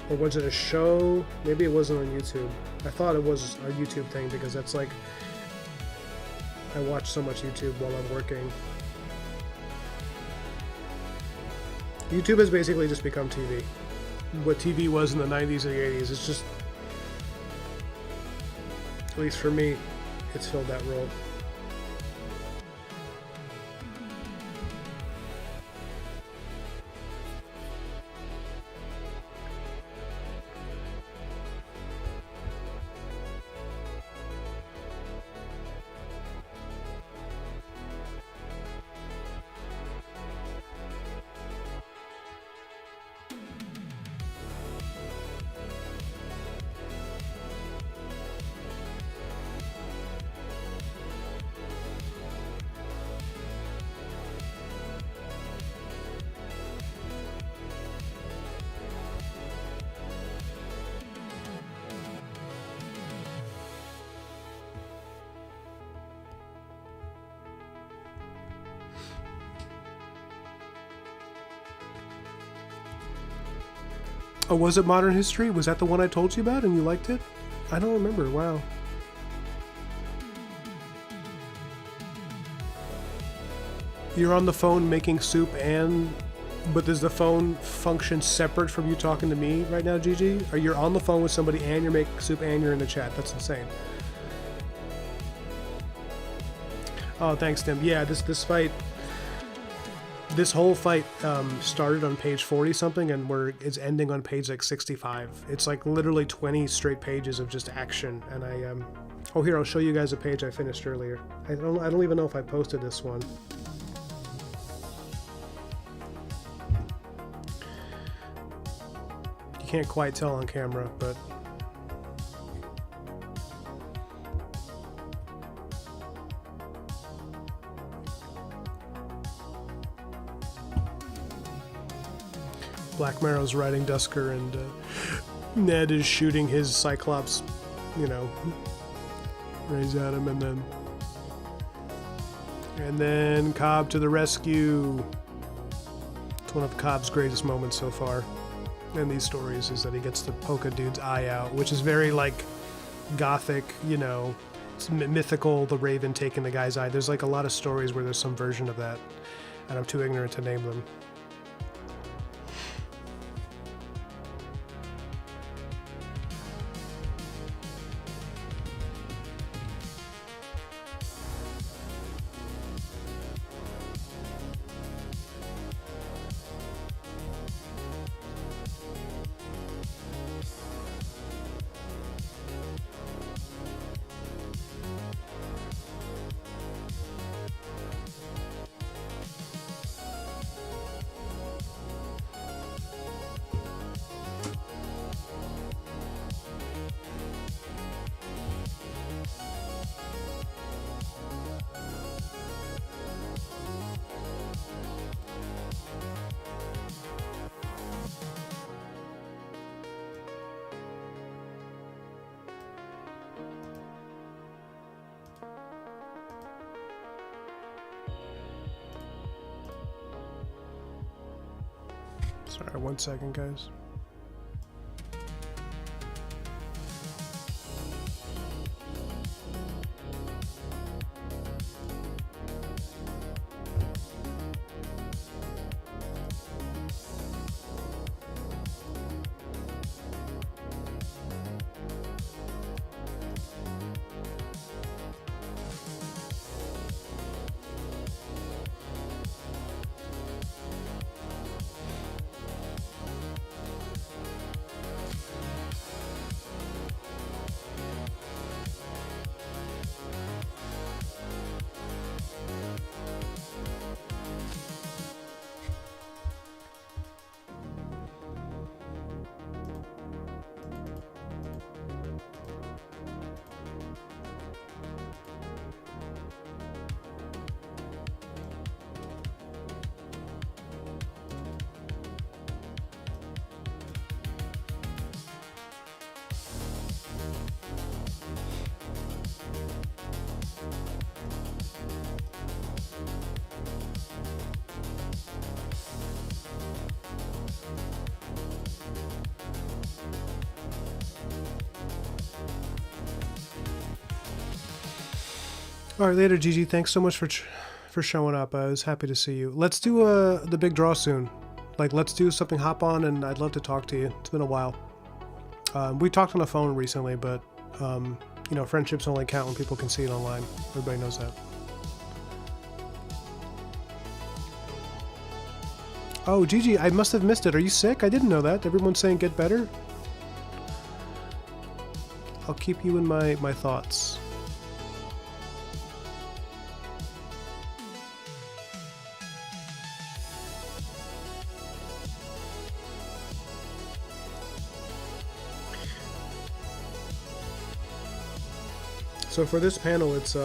Or was it a show? Maybe it wasn't on YouTube. I thought it was a YouTube thing because that's like, I watch so much YouTube while I'm working. YouTube has basically just become TV. What TV was in the 90s and the 80s. It's just, at least for me, it's filled that role. Oh, was it Modern History? Was that the one I told you about and you liked it? I don't remember. Wow. You're on the phone making soup but does the phone function separate from you talking to me right now, Gigi? Or you're on the phone with somebody and you're making soup and you're in the chat? That's insane. Oh, thanks, Tim. Yeah, this whole fight started on page 40 something and it's ending on page like 65. It's like literally 20 straight pages of just action. And oh, here, I'll show you guys a page I finished earlier. I don't even know if I posted this one. You can't quite tell on camera, but Black Marrow's riding Dusker, and Ned is shooting his Cyclops, rays at him, and then Cobb to the rescue. It's one of Cobb's greatest moments so far in these stories, is that he gets to poke a dude's eye out, which is very like gothic, it's mythical, the Raven taking the guy's eye. There's like a lot of stories where there's some version of that, and I'm too ignorant to name them. Sorry, 1 second, guys. All right, later, Gigi. Thanks so much for showing up. I was happy to see you. Let's do the big draw soon. Like, let's do something. Hop on, and I'd love to talk to you. It's been a while. We talked on the phone recently, but you know, friendships only count when people can see it online. Everybody knows that. Oh, Gigi, I must have missed it. Are you sick? I didn't know that. Everyone's saying get better. I'll keep you in my thoughts. So for this panel, it's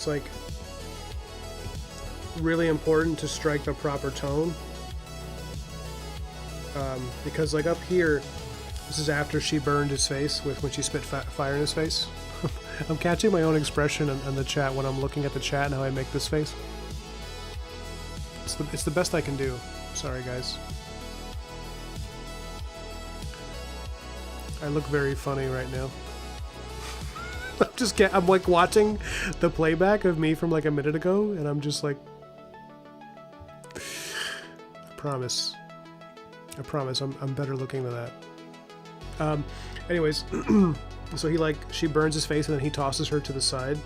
like really important to strike the proper tone, because like up here, this is after she burned his face when she spit fire in his face. I'm catching my own expression in the chat when I'm looking at the chat and how I make this face. It's the best I can do. Sorry, guys. I look very funny right now. I'm like watching the playback of me from like a minute ago, and I'm just like, I promise, I'm better looking than that. Anyways, so she burns his face, and then he tosses her to the side,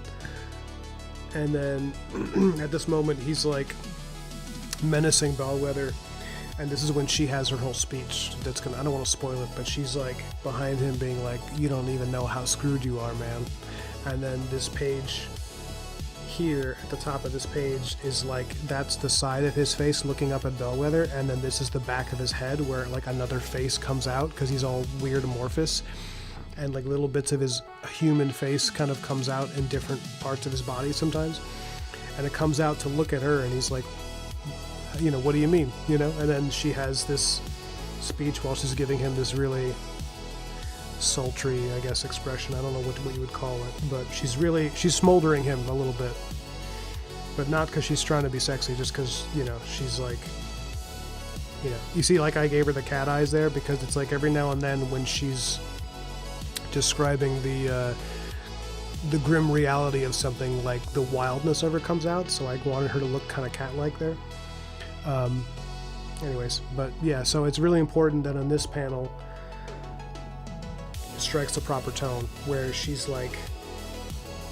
and then at this moment he's like menacing Bellwether, and this is when she has her whole speech. I don't want to spoil it, but she's like behind him being like, you don't even know how screwed you are, man. And then this page here, at the top of this page, is like, that's the side of his face looking up at Bellwether, and then this is the back of his head where like another face comes out, because he's all weird amorphous, and like little bits of his human face kind of comes out in different parts of his body sometimes, and it comes out to look at her, and he's like, you know, what do you mean, you know? And then she has this speech while she's giving him this really sultry, I guess, expression. I don't know what you would call it, but she's smoldering him a little bit, but not because she's trying to be sexy, just because, you know, she's like, you know, you see, like I gave her the cat eyes there, because it's like every now and then when she's describing the grim reality of something, like the wildness of her comes out, so I wanted her to look kind of cat-like there. Anyways, but yeah, so it's really important that on this panel it strikes the proper tone, where she's like,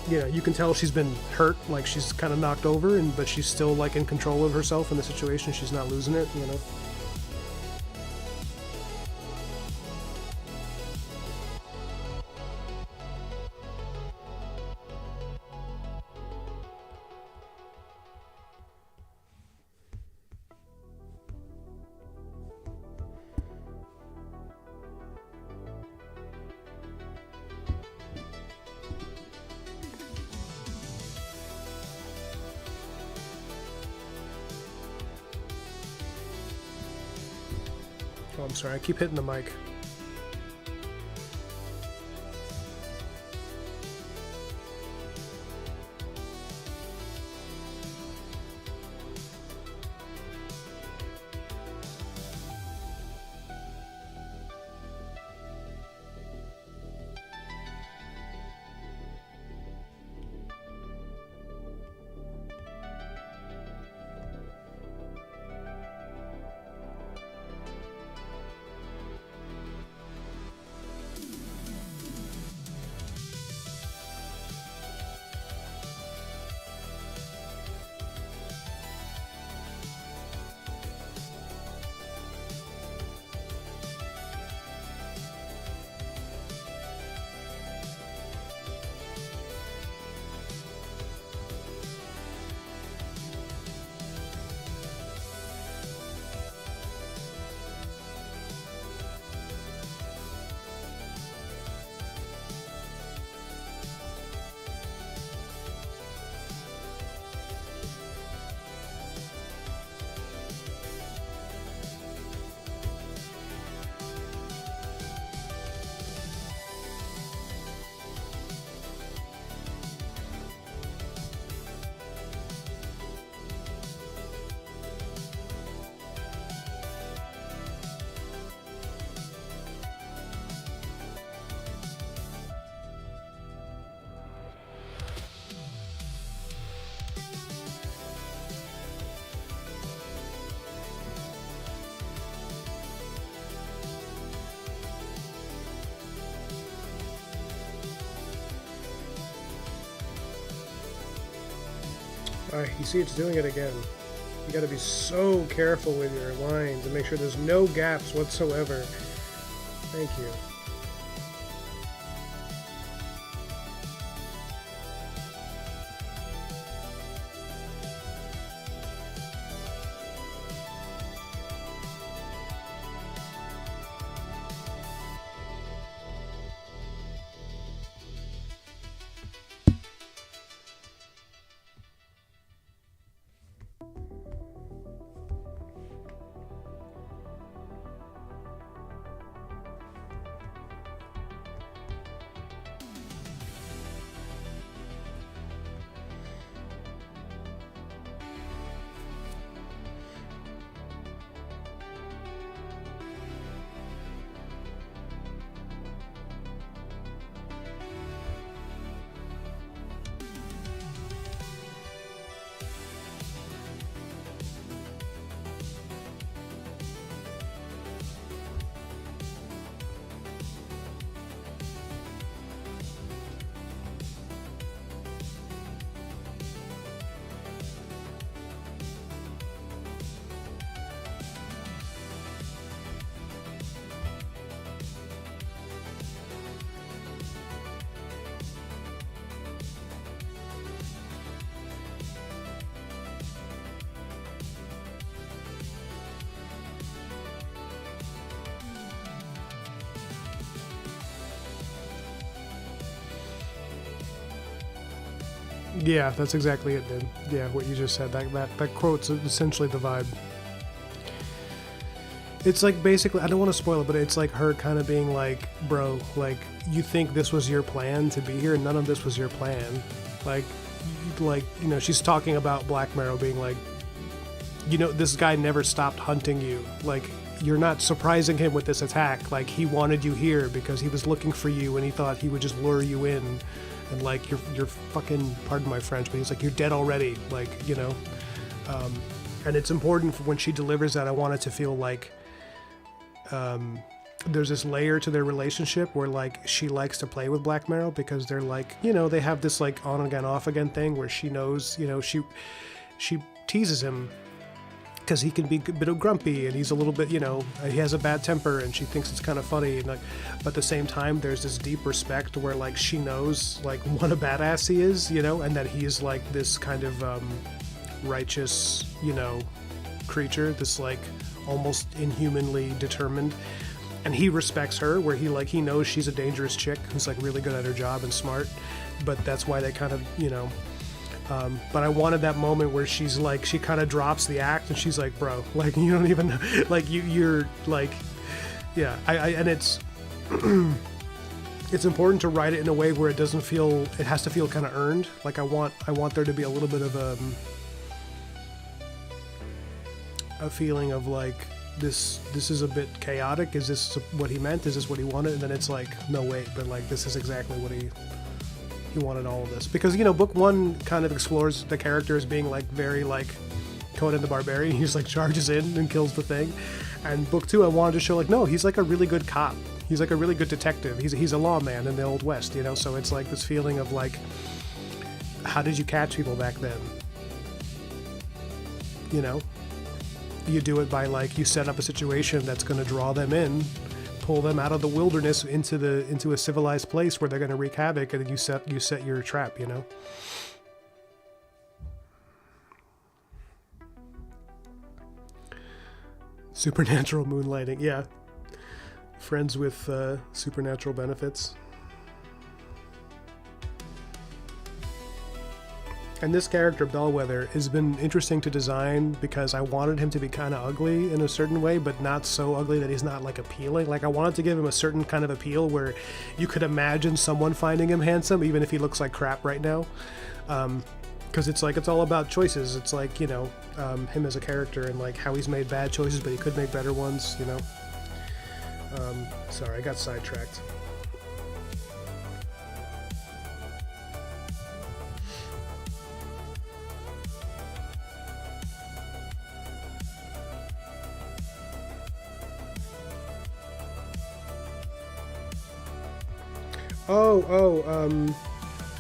you know, you can tell she's been hurt, like she's kind of knocked over, but she's still like in control of herself in the situation. She's not losing it, you know. Oh, I'm sorry, I keep hitting the mic. You see, it's doing it again. You got to be so careful with your lines and make sure there's no gaps whatsoever. Thank you. Yeah, that's exactly it, dude. Yeah, what you just said. That quote's essentially the vibe. It's like basically, I don't want to spoil it, but it's like her kind of being like, bro, like, you think this was your plan to be here? None of this was your plan. Like, you know, she's talking about Black Marrow being like, you know, this guy never stopped hunting you. Like, you're not surprising him with this attack. Like, he wanted you here because he was looking for you and he thought he would just lure you in. And like, you're fucking, pardon my French, but he's like, you're dead already. Like, you know, and it's important for when she delivers that. I want it to feel like, there's this layer to their relationship where like she likes to play with Black Marrow because they're like, you know, they have this like on again, off again thing where she knows, you know, she teases him because he can be a bit of grumpy and he's a little bit, you know, he has a bad temper and she thinks it's kind of funny. And like, but at the same time, there's this deep respect where like she knows like what a badass he is, you know, and that he is like this kind of righteous, you know, creature, this like almost inhumanly determined. And he respects her where he knows she's a dangerous chick who's like really good at her job and smart, but that's why they kind of, you know, but I wanted that moment where she's like, she kind of drops the act and she's like, bro, like, you don't even, like, you're like, yeah, and it's, it's important to write it in a way where it doesn't feel, it has to feel kind of earned. Like I want there to be a little bit of a feeling of like, this is a bit chaotic. Is this what he meant? Is this what he wanted? And then it's like, no, wait, but like, this is exactly what he wanted all of this. Because, you know, book one kind of explores the character as being like very like Conan the Barbarian. He's like charges in and kills the thing. And book two, I wanted to show like, no, he's like a really good cop. He's like a really good detective. He's a lawman in the Old West, you know? So it's like this feeling of like, how did you catch people back then? You know? You do it by like, you set up a situation that's going to draw them in, pull them out of the wilderness into a civilized place where they're going to wreak havoc, and then you set your trap, you know. Supernatural moonlighting, yeah. Friends with supernatural benefits. And this character, Bellwether, has been interesting to design because I wanted him to be kind of ugly in a certain way, but not so ugly that he's not like appealing. Like I wanted to give him a certain kind of appeal where you could imagine someone finding him handsome, even if he looks like crap right now. Because it's like, it's all about choices. It's like, you know, him as a character and like how he's made bad choices, but he could make better ones, you know. Sorry, I got sidetracked.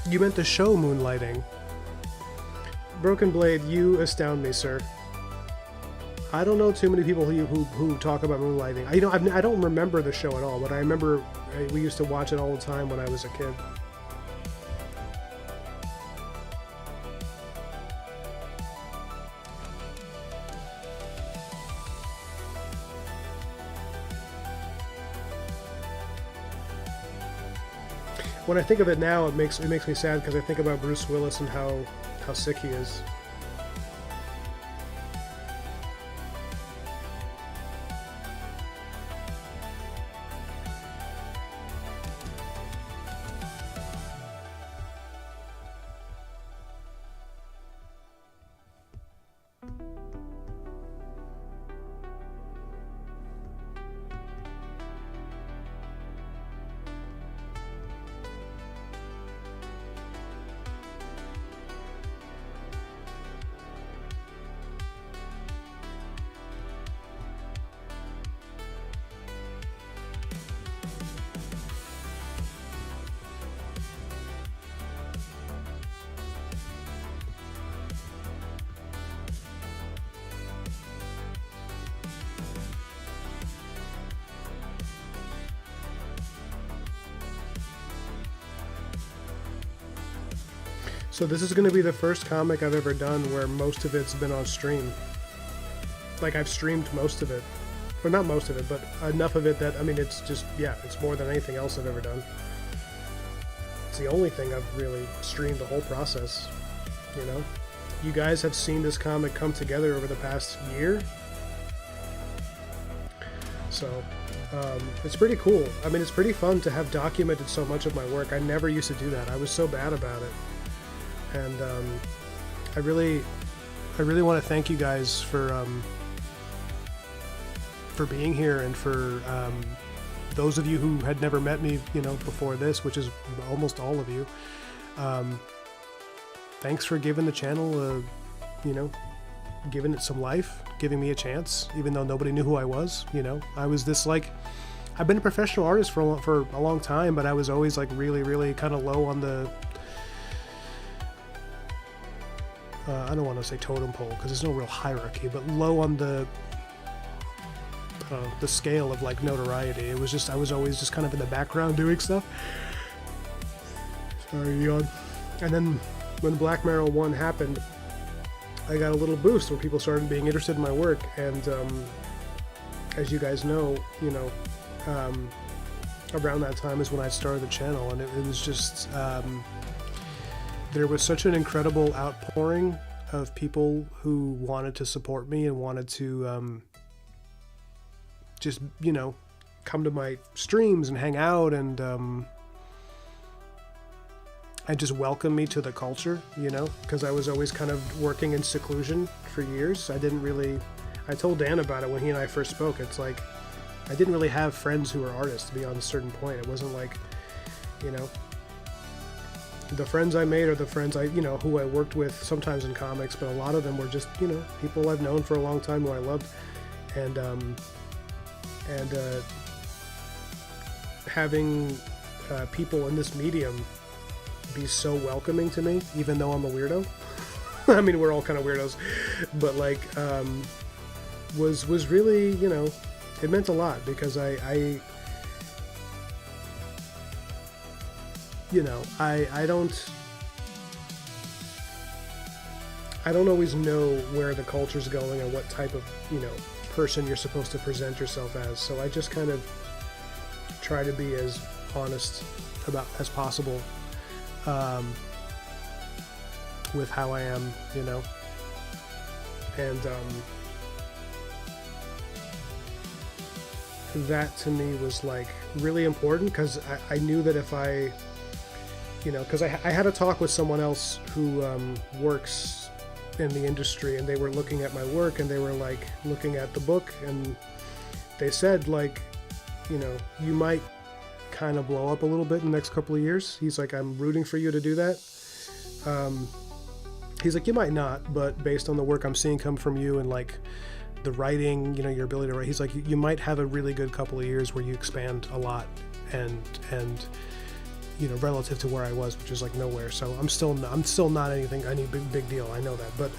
You meant the show Moonlighting. Broken Blade, you astound me, sir. I don't know too many people who talk about Moonlighting. I don't remember the show at all, but I remember we used to watch it all the time when I was a kid. When I think of it now, it makes me sad because I think about Bruce Willis and how sick he is. So this is going to be the first comic I've ever done where most of it's been on stream. Like, I've streamed most of it. Or not most of it, but enough of it that, I mean, it's just, yeah, it's more than anything else I've ever done. It's the only thing I've really streamed the whole process, you know? You guys have seen this comic come together over the past year. So, it's pretty cool. I mean, it's pretty fun to have documented so much of my work. I never used to do that. I was so bad about it. And I really want to thank you guys for being here, and for those of you who had never met me, you know, before this, which is almost all of you. Thanks for giving the channel, you know, giving it some life, giving me a chance, even though nobody knew who I was. You know, I was this, like, I've been a professional artist for a long time, but I was always like really kind of low on the. I don't want to say totem pole because there's no real hierarchy, but low on the scale of like notoriety. It was just, I was always just kind of in the background doing stuff. Sorry, yawn. And then when Black Marrow 1 happened, I got a little boost where people started being interested in my work, and as you guys know, you know, around that time is when I started the channel, and it was just. There was such an incredible outpouring of people who wanted to support me and wanted to just, you know, come to my streams and hang out and just welcome me to the culture, you know, because I was always kind of working in seclusion for years. I told Dan about it when he and I first spoke. It's like, I didn't really have friends who were artists beyond a certain point. It wasn't like, you know, the friends I made are the friends you know, who I worked with sometimes in comics, but a lot of them were just, you know, people I've known for a long time who I loved, and having people in this medium be so welcoming to me, even though I'm a weirdo. I mean, we're all kind of weirdos, but like, was really, you know, it meant a lot because I you know, I don't always know where the culture's going or what type of, you know, person you're supposed to present yourself as. So I just kind of try to be as honest as possible with how I am, you know. And that to me was like really important because I knew that if I, you know, because I had a talk with someone else who works in the industry, and they were looking at my work, and they were like looking at the book, and they said, like, you know, you might kind of blow up a little bit in the next couple of years. He's like, I'm rooting for you to do that. He's like, you might not, but based on the work I'm seeing come from you and like the writing, you know, your ability to write, he's like, you might have a really good couple of years where you expand a lot, and relative to where I was, which is like nowhere. So I'm still not any big deal. I know that. But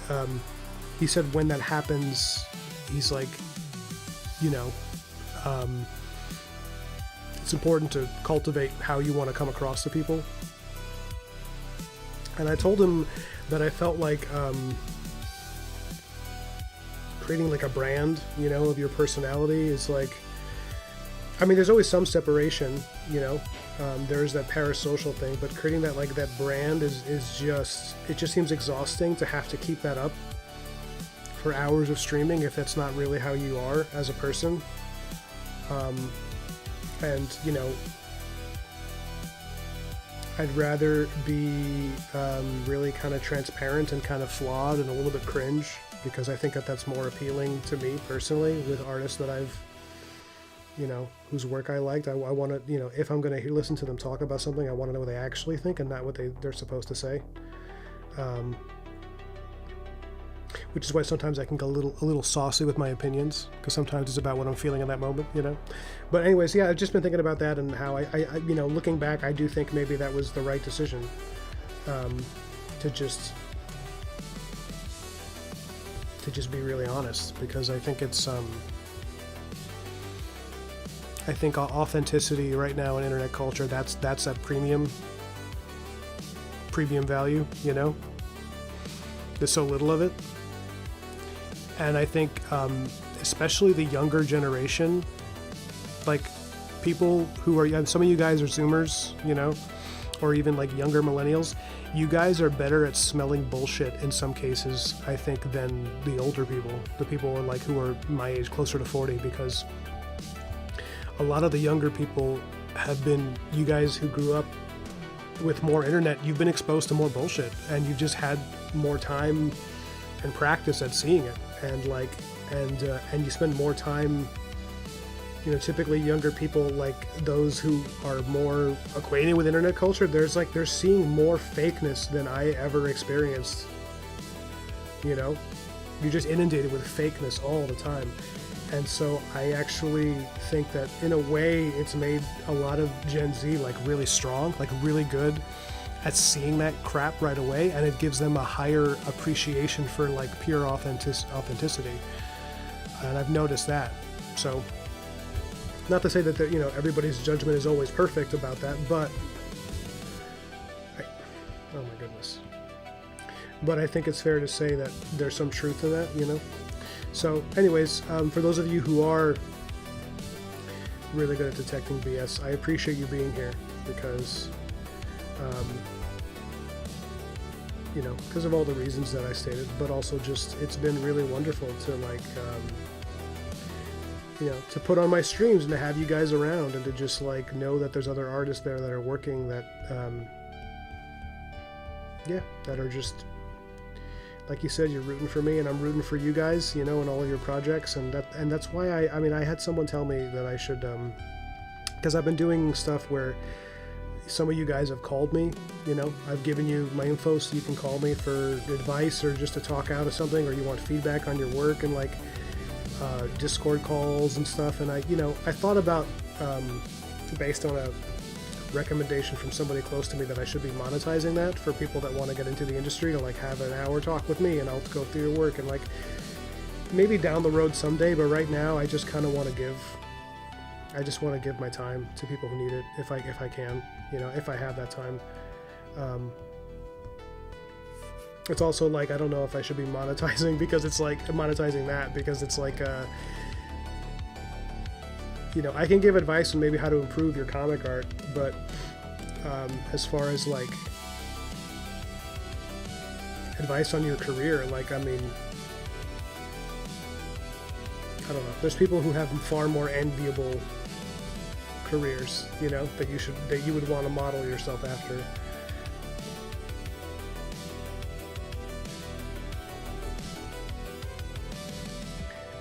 he said when that happens, he's like, it's important to cultivate how you want to come across to people. And I told him that I felt like creating like a brand, of your personality is like, I mean, there's always some separation, there's that parasocial thing, but creating that brand is just, it just seems exhausting to have to keep that up for hours of streaming if that's not really how you are as a person. And I'd rather be really kind of transparent and kind of flawed and a little bit cringe, because I think that's more appealing to me personally with artists that I've, whose work I liked. I want to, if I'm going to listen to them talk about something, I want to know what they actually think and not what they're supposed to say. Which is why sometimes I can go a little saucy with my opinions, because sometimes it's about what I'm feeling in that moment, But anyways, yeah, I've just been thinking about that and how I looking back, I do think maybe that was the right decision, to just be really honest, because I think it's I think authenticity right now in internet culture, that's that premium value, There's so little of it. And I think especially the younger generation, like people who are, some of you guys are Zoomers, or even like younger millennials, you guys are better at smelling bullshit in some cases, I think, than the older people, the people like who are my age, closer to 40, because a lot of the younger people have been, you guys who grew up with more internet, you've been exposed to more bullshit, and you've just had more time and practice at seeing it, and you spend more time, typically younger people, like those who are more acquainted with internet culture, they're seeing more fakeness than I ever experienced. You're just inundated with fakeness all the time. And so I actually think that in a way it's made a lot of Gen Z like really strong, like really good at seeing that crap right away, and it gives them a higher appreciation for like pure authenticity. And I've noticed that. So not to say that everybody's judgment is always perfect about that, but oh my goodness. But I think it's fair to say that there's some truth in that, So anyways, for those of you who are really good at detecting BS, I appreciate you being here, because because of all the reasons that I stated, but also just it's been really wonderful to like to put on my streams and to have you guys around, and to just like know that there's other artists there that are working, that that are just, like you said, you're rooting for me and I'm rooting for you guys, in all of your projects. And that's why I had someone tell me that I should, because I've been doing stuff where some of you guys have called me, I've given you my info so you can call me for advice or just to talk out of something, or you want feedback on your work, and like Discord calls and stuff. And I thought about, based on a recommendation from somebody close to me, that I should be monetizing that for people that want to get into the industry, to like have an hour talk with me and I'll go through your work, and like maybe down the road someday. But right now I just kind of want to give my time to people who need it, if I can, if I have that time. It's also like, I don't know if I should be monetizing, because it's like monetizing that, because it's like I can give advice on maybe how to improve your comic art, but as far as like advice on your career, like, I mean, I don't know. There's people who have far more enviable careers, that you would want to model yourself after.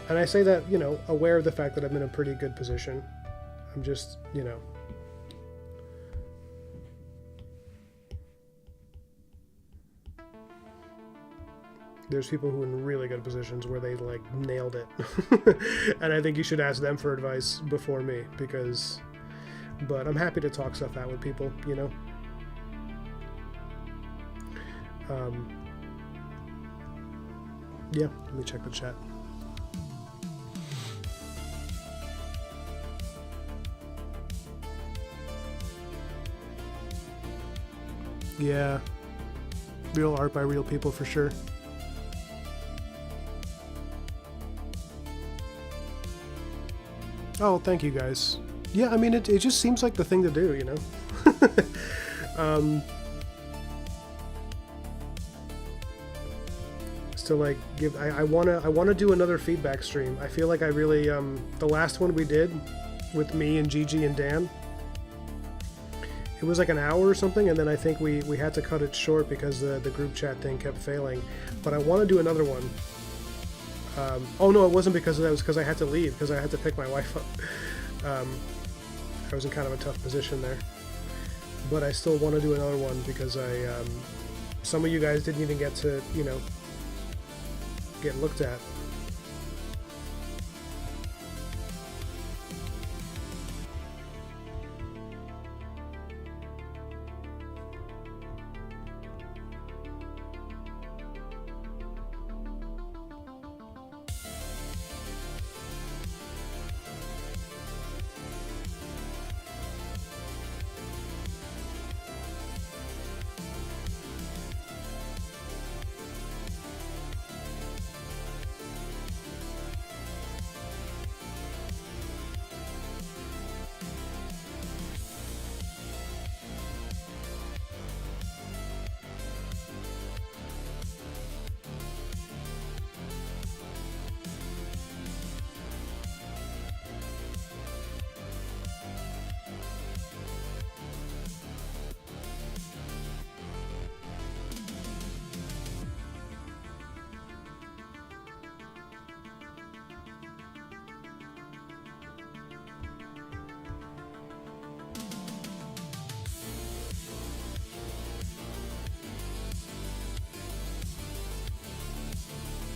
And I say that, aware of the fact that I'm in a pretty good position. I'm just, there's people who are in really good positions where they like nailed it. And I think you should ask them for advice before me, because But I'm happy to talk stuff out with people, you know. Yeah, let me check the chat. Yeah, real art by real people for sure. Oh, thank you guys. Yeah, I mean, it just seems like the thing to do, you know? To like give, I wanna do another feedback stream. I feel like I really, the last one we did with me and Gigi and Dan, it was like an hour or something, and then I think we had to cut it short because the group chat thing kept failing. But I want to do another one. Oh no, it wasn't because of that. It was because I had to leave, because I had to pick my wife up. I was in kind of a tough position there. But I still want to do another one because some of you guys didn't even get to, you know, get looked at.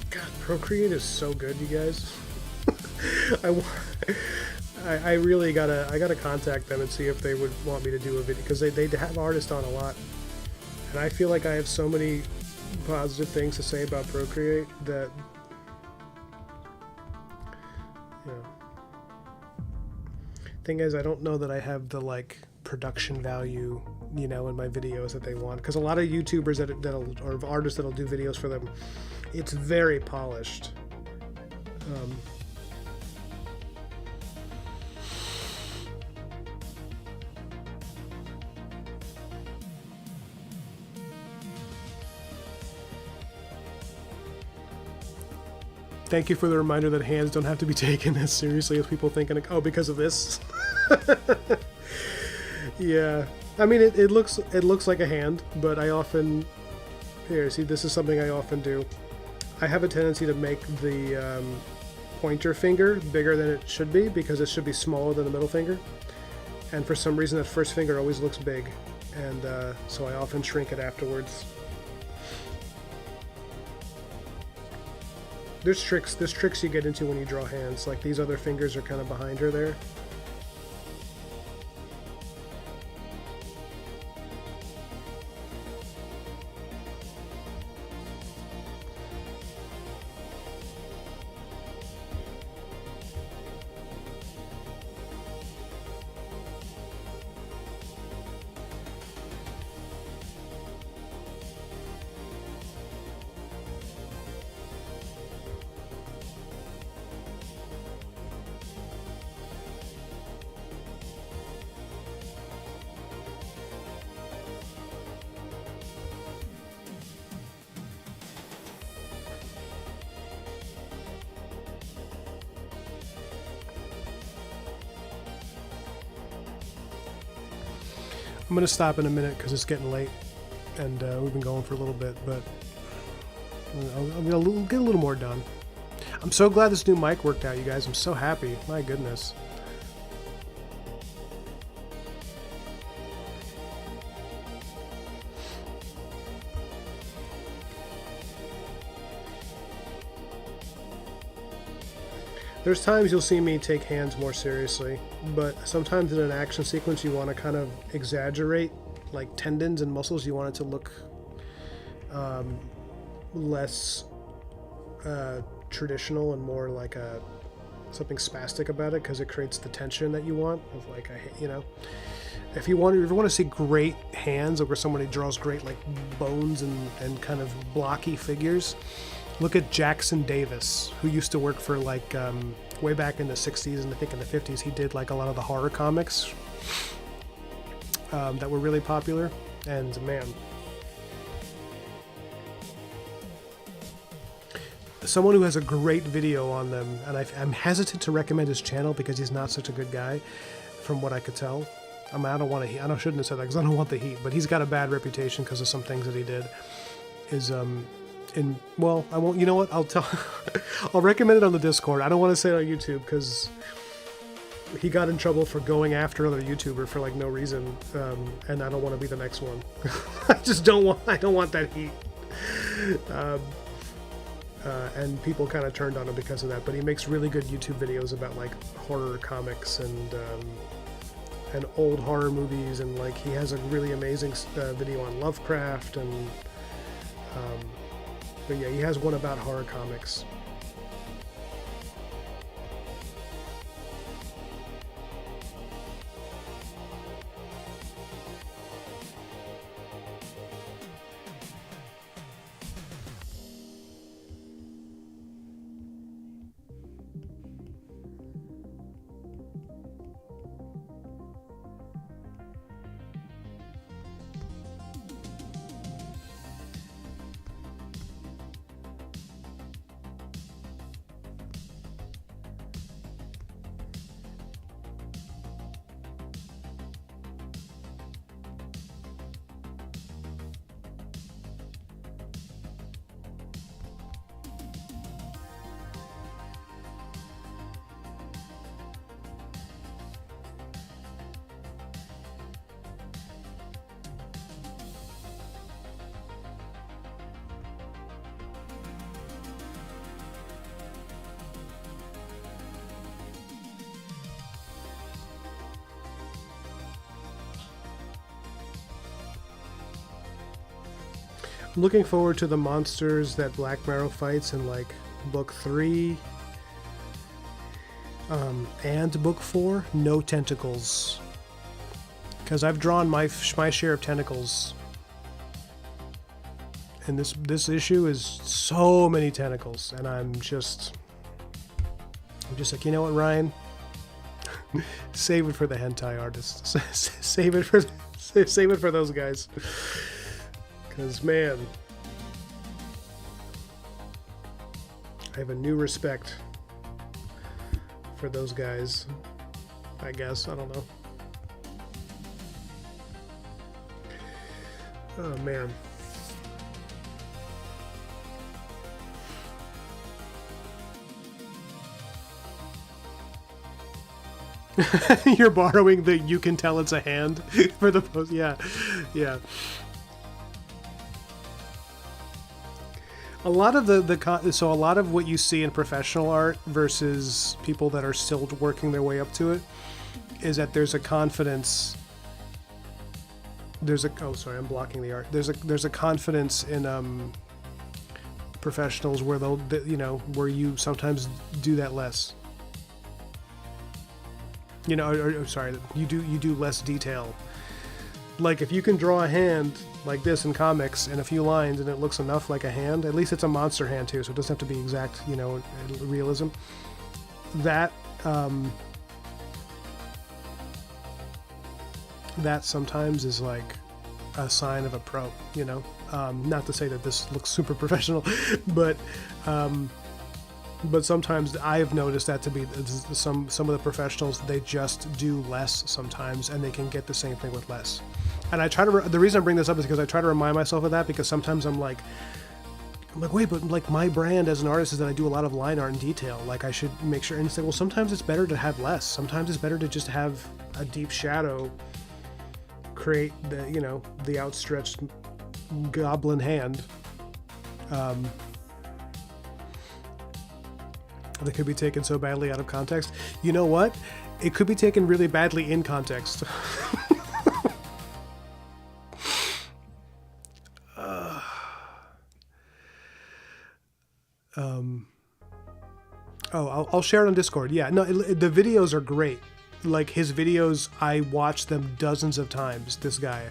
God, Procreate is so good, you guys. I really gotta contact them and see if they would want me to do a video, because they have artists on a lot, and I feel like I have so many positive things to say about Procreate that, you know. Thing is, I don't know that I have the like production value, you know, in my videos that they want, because a lot of YouTubers or artists that'll do videos for them, it's very polished. Thank you for the reminder that hands don't have to be taken as seriously as people think. And oh, because of this. Yeah, I mean, it looks like a hand, but I often, here, see, this is something I often do. I have a tendency to make the pointer finger bigger than it should be, because it should be smaller than the middle finger. And for some reason, that first finger always looks big, and so I often shrink it afterwards. There's tricks you get into when you draw hands. Like, these other fingers are kind of behind her there. I'm going to stop in a minute because it's getting late, and we've been going for a little bit, but I'm going to get a little more done. I'm so glad this new mic worked out, you guys. I'm so happy. My goodness. There's times you'll see me take hands more seriously, but sometimes in an action sequence you want to kind of exaggerate like tendons and muscles. You want it to look less traditional and more like something spastic about it, because it creates the tension that you want of like if you want to see great hands, or somebody draws great like bones and kind of blocky figures, look at Jackson Davis, who used to work for like way back in the 60s and I think in the 50s. He did like a lot of the horror comics that were really popular, and man, someone who has a great video on them, and I'm hesitant to recommend his channel because he's not such a good guy from what I could tell. I mean, I shouldn't have said that because I don't want the heat, but he's got a bad reputation because of some things that he did. Well, I won't, you know what, I'll recommend it on the Discord. I don't want to say it on YouTube because he got in trouble for going after another YouTuber for like no reason, and I don't want to be the next one. I don't want that heat. And people kind of turned on him because of that, but he makes really good YouTube videos about like horror comics and old horror movies, and like he has a really amazing video on Lovecraft, and but yeah, he has one about horror comics. I'm looking forward to the monsters that Black Marrow fights in like book 3 and book 4. No tentacles, because I've drawn my share of tentacles, and this issue is so many tentacles, and I'm just like, you know what, Ryan, save it for the hentai artists. save it for those guys. Because, man, I have a new respect for those guys, I guess. I don't know. Oh, man. You're borrowing the "you can tell it's a hand" for the post. Yeah, yeah. A lot of so a lot of what you see in professional art versus people that are still working their way up to it is that there's a confidence. Oh, sorry, I'm blocking the art. There's a confidence in professionals where where you sometimes do that less. Sorry, you do less detail. Like if you can draw a hand like this in comics in a few lines and it looks enough like a hand, at least it's a monster hand too, so it doesn't have to be exact, realism. That that sometimes is like a sign of a pro, not to say that this looks super professional, but sometimes I have noticed that to be some of the professionals, they just do less sometimes, and they can get the same thing with less. And I try to, the reason I bring this up is because I try to remind myself of that, because sometimes I'm like, wait, but like my brand as an artist is that I do a lot of line art and detail. Like I should make sure, and it's like, well, sometimes it's better to have less. Sometimes it's better to just have a deep shadow create the outstretched goblin hand. that could be taken so badly out of context. You know what? It could be taken really badly in context. I'll share it on Discord. Yeah, no, the videos are great. Like his videos, I watched them dozens of times. This guy,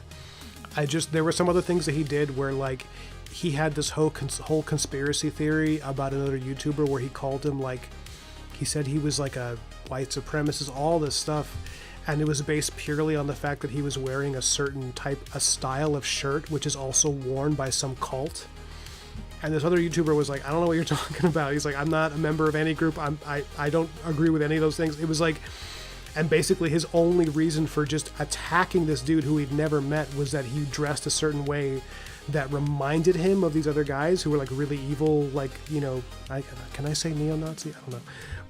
there were some other things that he did where like he had this whole conspiracy theory about another YouTuber where he called him like, he said he was like a white supremacist, all this stuff, and it was based purely on the fact that he was wearing a certain a style of shirt which is also worn by some cult. And this other YouTuber was like, I don't know what you're talking about. He's like, I'm not a member of any group. I don't agree with any of those things. It was like, and basically his only reason for just attacking this dude who he'd never met was that he dressed a certain way that reminded him of these other guys who were like really evil, like, you know, can I say neo-Nazi? I don't know.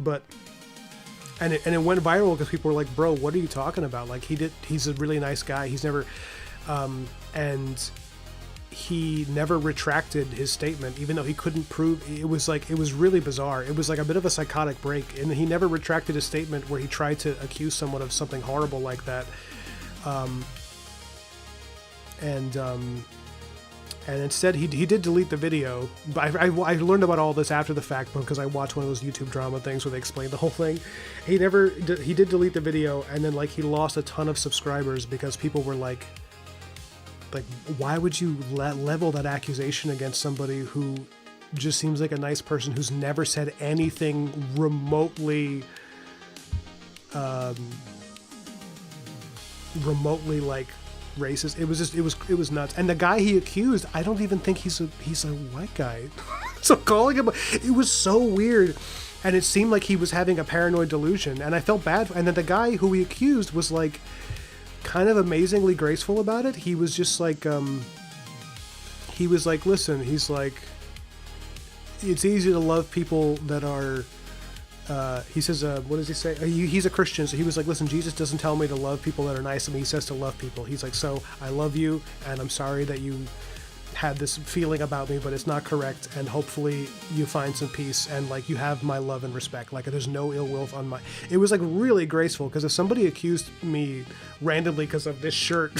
But, and it went viral because people were like, bro, what are you talking about? Like he's a really nice guy. He's never, and he never retracted his statement, even though he couldn't prove. It was really bizarre. It was like a bit of a psychotic break, and he never retracted his statement where he tried to accuse someone of something horrible like that. And instead he did delete the video. But I learned about all this after the fact because I watched one of those YouTube drama things where they explained the whole thing. He did delete the video, and then like he lost a ton of subscribers because people were like, why would you level that accusation against somebody who just seems like a nice person who's never said anything remotely like racist? It was nuts. And the guy he accused, I don't even think he's a white guy. So calling him, it was so weird. And it seemed like he was having a paranoid delusion, and I felt bad. And then the guy who he accused was like kind of amazingly graceful about it. He was just like, he was like, listen, he's like, it's easy to love people that are, he says, what does he say? He's a Christian, so he was like, listen, Jesus doesn't tell me to love people that are nice to me. He says to love people. He's like, so I love you, and I'm sorry that you had this feeling about me, but it's not correct, and hopefully you find some peace, and like you have my love and respect. Like there's no ill will on my. It was like really graceful, because if somebody accused me randomly because of this shirt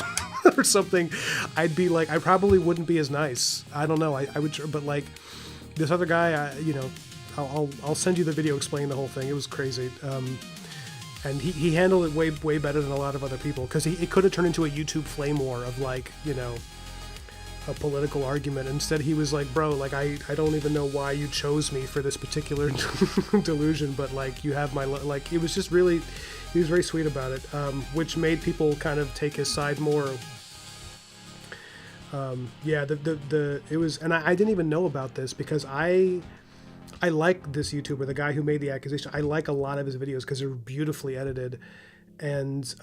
or something, I'd be like, I probably wouldn't be as nice. I don't know. I would, but like this other guy, you know, I'll send you the video explaining the whole thing. It was crazy. And he handled it way better than a lot of other people, because it could have turned into a YouTube flame war of like, you know, a political argument. Instead he was like, bro, like I don't even know why you chose me for this particular delusion, but like you have my like, it was just really, he was very sweet about it, which made people kind of take his side more. Yeah, it was, and I didn't even know about this because I like this YouTuber, the guy who made the accusation. I like a lot of his videos because they're beautifully edited, and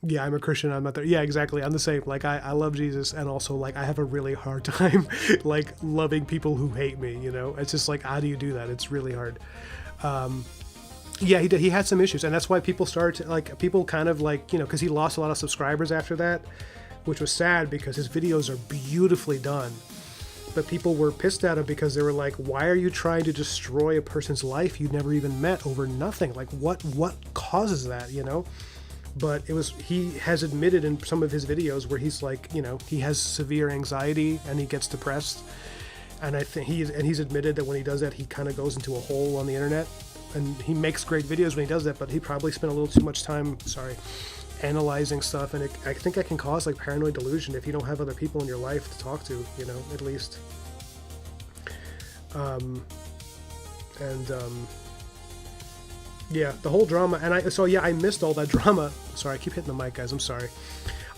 yeah, I'm a Christian. I'm not there. Yeah, exactly. I'm the same. Like I love Jesus, and also like I have a really hard time like loving people who hate me. You know, it's just like, how do you do that? It's really hard. Yeah, he did. He had some issues, and that's why people started to, like, people kind of like, you know, because he lost a lot of subscribers after that, which was sad because his videos are beautifully done. But people were pissed at him because they were like, why are you trying to destroy a person's life you never even met over nothing? Like, what causes that, you know? But it was, he has admitted in some of his videos where he's like, you know, he has severe anxiety and he gets depressed. And I think he's admitted that when he does that, he kind of goes into a hole on the internet. And he makes great videos when he does that, but he probably spent a little too much time, analyzing stuff. And I think that can cause like paranoid delusion if you don't have other people in your life to talk to, you know, at least. Yeah, the whole drama, and I missed all that drama. Sorry, I keep hitting the mic, guys. I'm sorry.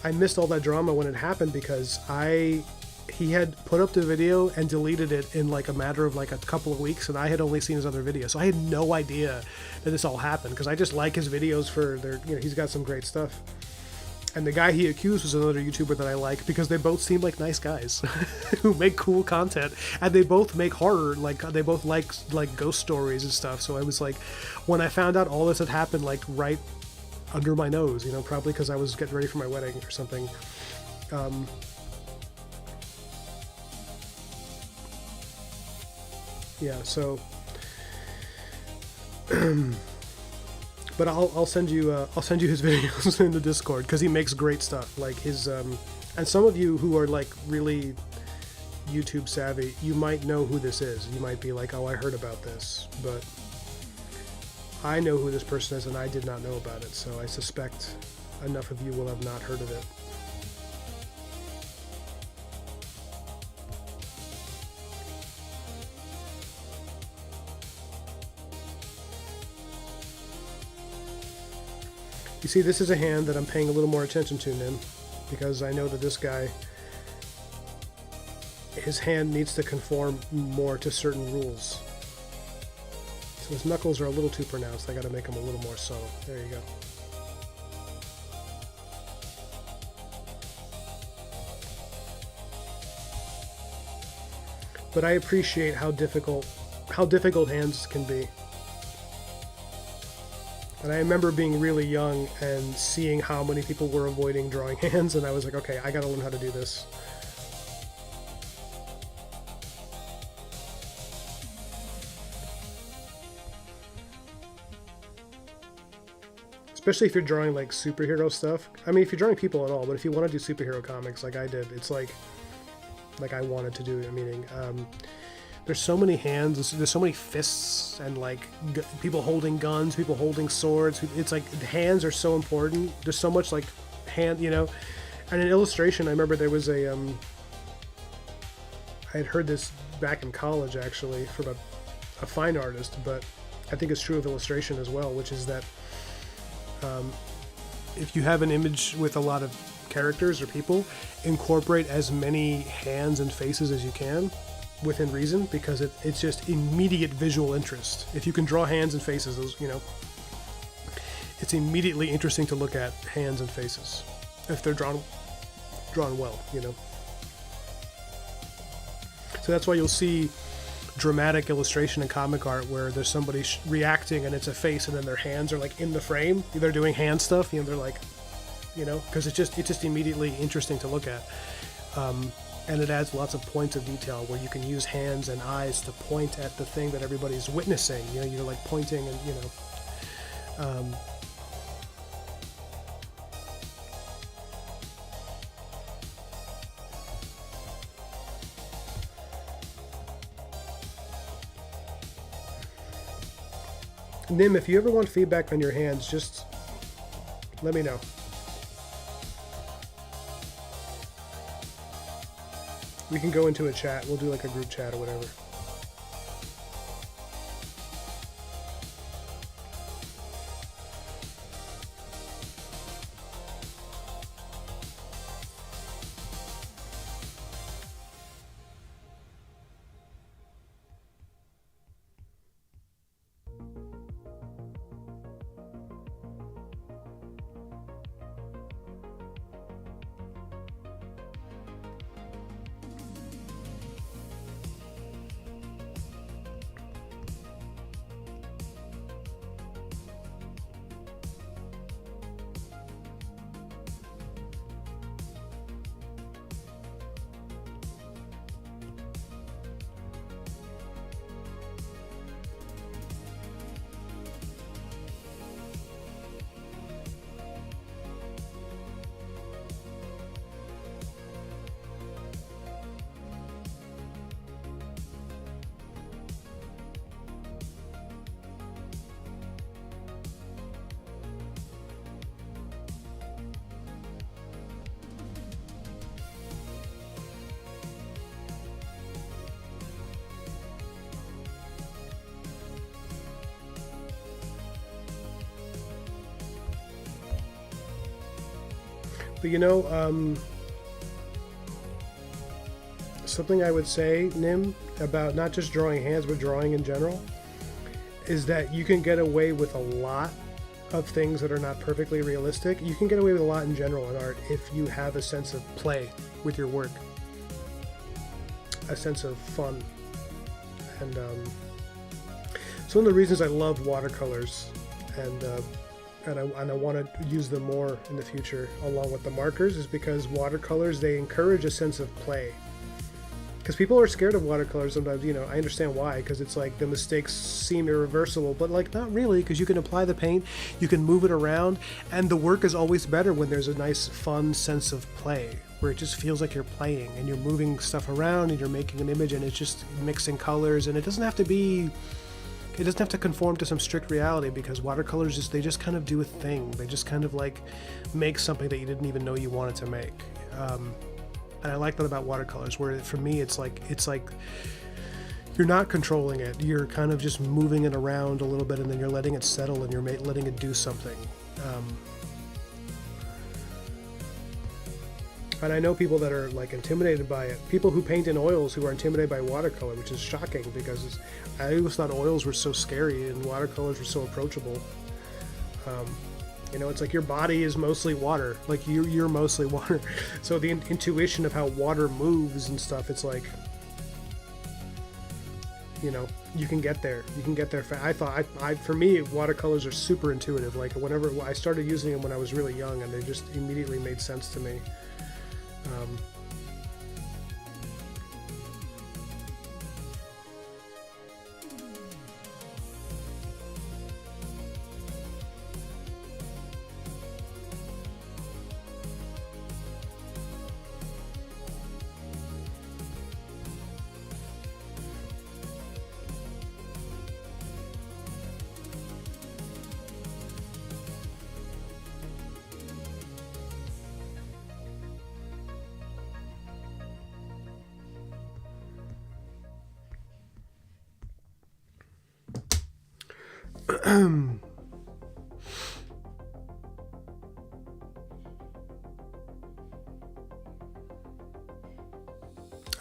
I missed all that drama when it happened because he had put up the video and deleted it in like a matter of like a couple of weeks, and I had only seen his other videos, so I had no idea that this all happened because I just like his videos for their, you know, he's got some great stuff. And the guy he accused was another YouTuber that I like because they both seem like nice guys who make cool content, and they both make horror, like they both like ghost stories and stuff. So I was like, when I found out all this had happened like right under my nose, you know, probably because I was getting ready for my wedding or something. Yeah, so but I'll send you his videos in the Discord because he makes great stuff. Like his and some of you who are like really YouTube savvy, you might know who this is. You might be like, oh, I heard about this, but I know who this person is and I did not know about it. So I suspect enough of you will have not heard of it. You see, this is a hand that I'm paying a little more attention to, Nim, because I know that this guy, his hand needs to conform more to certain rules. So his knuckles are a little too pronounced. I got to make them a little more subtle. There you go. But I appreciate how difficult hands can be. And I remember being really young and seeing how many people were avoiding drawing hands, and I was like, okay, I gotta learn how to do this. Especially if you're drawing like superhero stuff. I mean, if you're drawing people at all, but if you want to do superhero comics like I did, it's like I wanted to do it, meaning there's so many hands, there's so many fists, and like people holding guns, people holding swords. It's like the hands are so important. There's so much like hand, you know. And in illustration, I remember there was a I had heard this back in college actually from a fine artist, but I think it's true of illustration as well, which is that if you have an image with a lot of characters or people, incorporate as many hands and faces as you can within reason, because it's just immediate visual interest. If you can draw hands and faces, those, you know, it's immediately interesting to look at hands and faces if they're drawn well, you know. So that's why you'll see dramatic illustration and comic art where there's somebody reacting and it's a face and then their hands are like in the frame. They're doing hand stuff, you know, they're like, you know, because it's just immediately interesting to look at. And it adds lots of points of detail where you can use hands and eyes to point at the thing that everybody's witnessing. You know, you're like pointing and, you know. Nim, if you ever want feedback on your hands, just let me know. We can go into a chat. We'll do like a group chat or whatever. But you know, something I would say, Nim, about not just drawing hands, but drawing in general, is that you can get away with a lot of things that are not perfectly realistic. You can get away with a lot in general in art if you have a sense of play with your work, a sense of fun. And it's one of the reasons I love watercolors, and I want to use them more in the future along with the markers, is because watercolors, they encourage a sense of play. because people are scared of watercolors sometimes. You know, I understand why, because it's like the mistakes seem irreversible, but like not really, because you can apply the paint, you can move it around, and the work is always better when there's a nice fun sense of play, where it just feels like you're playing and you're moving stuff around and you're making an image and it's just mixing colors, and it doesn't have to conform to some strict reality, because watercolors they just kind of do a thing. They just kind of like make something that you didn't even know you wanted to make. And I like that about watercolors, where for me it's like you're not controlling it. You're kind of just moving it around a little bit, and then you're letting it settle and you're letting it do something. And I know people that are like intimidated by it. People who paint in oils who are intimidated by watercolor, which is shocking, because I always thought oils were so scary and watercolors were so approachable. You know, it's like your body is mostly water. Like you're mostly water. So the intuition of how water moves and stuff, it's like, you know, you can get there. You can get there. For me, watercolors are super intuitive. Like whenever I started using them when I was really young, and they just immediately made sense to me.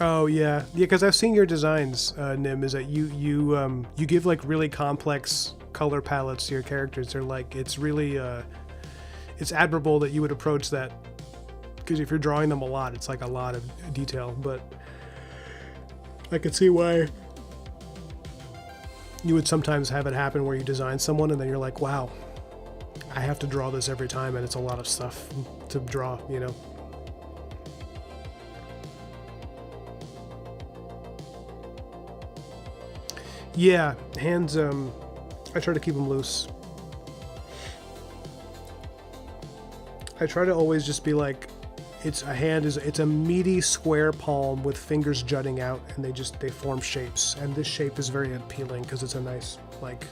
Oh yeah, because I've seen your designs, Nim. Is that you give like really complex color palettes to your characters. They're like, it's really it's admirable that you would approach that, because if you're drawing them a lot, it's like a lot of detail. But I could see why you would sometimes have it happen where you design someone and then you're like, wow, I have to draw this every time, and it's a lot of stuff to draw, you know. Yeah, hands, I try to keep them loose. I try to always just be like, it's a meaty square palm with fingers jutting out, and they form shapes, and this shape is very appealing because it's a nice like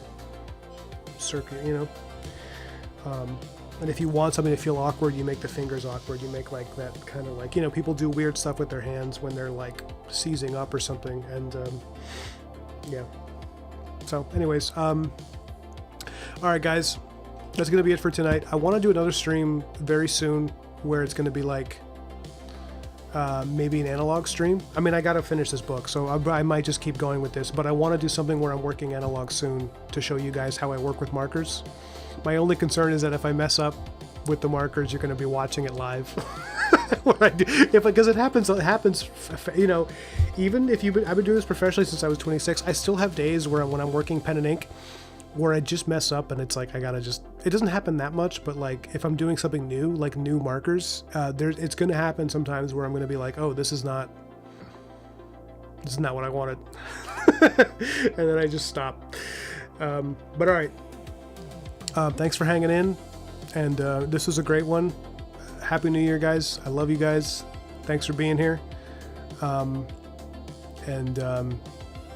circle, you know. And if you want something to feel awkward, you make the fingers awkward. You make like that kind of like, you know, people do weird stuff with their hands when they're like seizing up or something, and yeah. So anyways, all right guys, that's gonna be it for tonight. I want to do another stream very soon where it's gonna be like maybe an analog stream. I mean, I gotta finish this book, so I might just keep going with this, but I want to do something where I'm working analog soon to show you guys how I work with markers. My only concern is that if I mess up with the markers, you're gonna be watching it live. What I do, because it happens, you know. Even if I've been doing this professionally since I was 26, I still have days where when I'm working pen and ink, where I just mess up, and it's like I gotta just. It doesn't happen that much, but like if I'm doing something new, like new markers, it's gonna happen sometimes where I'm gonna be like, oh, this is not what I wanted, and then I just stop. But all right, thanks for hanging in, and this was a great one. Happy New Year, guys. I love you guys. Thanks for being here.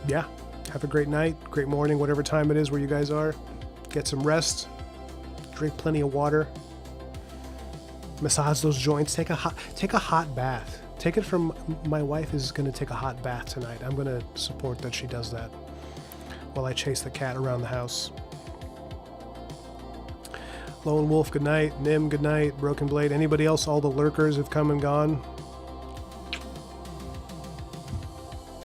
Yeah, have a great night, great morning, whatever time it is where you guys are. Get some rest. Drink plenty of water. Massage those joints. Take a hot bath. Take it from my wife is going to take a hot bath tonight. I'm going to support that she does that while I chase the cat around the house. Lone Wolf, good night. Nim, good night. Broken Blade. Anybody else? All the lurkers have come and gone.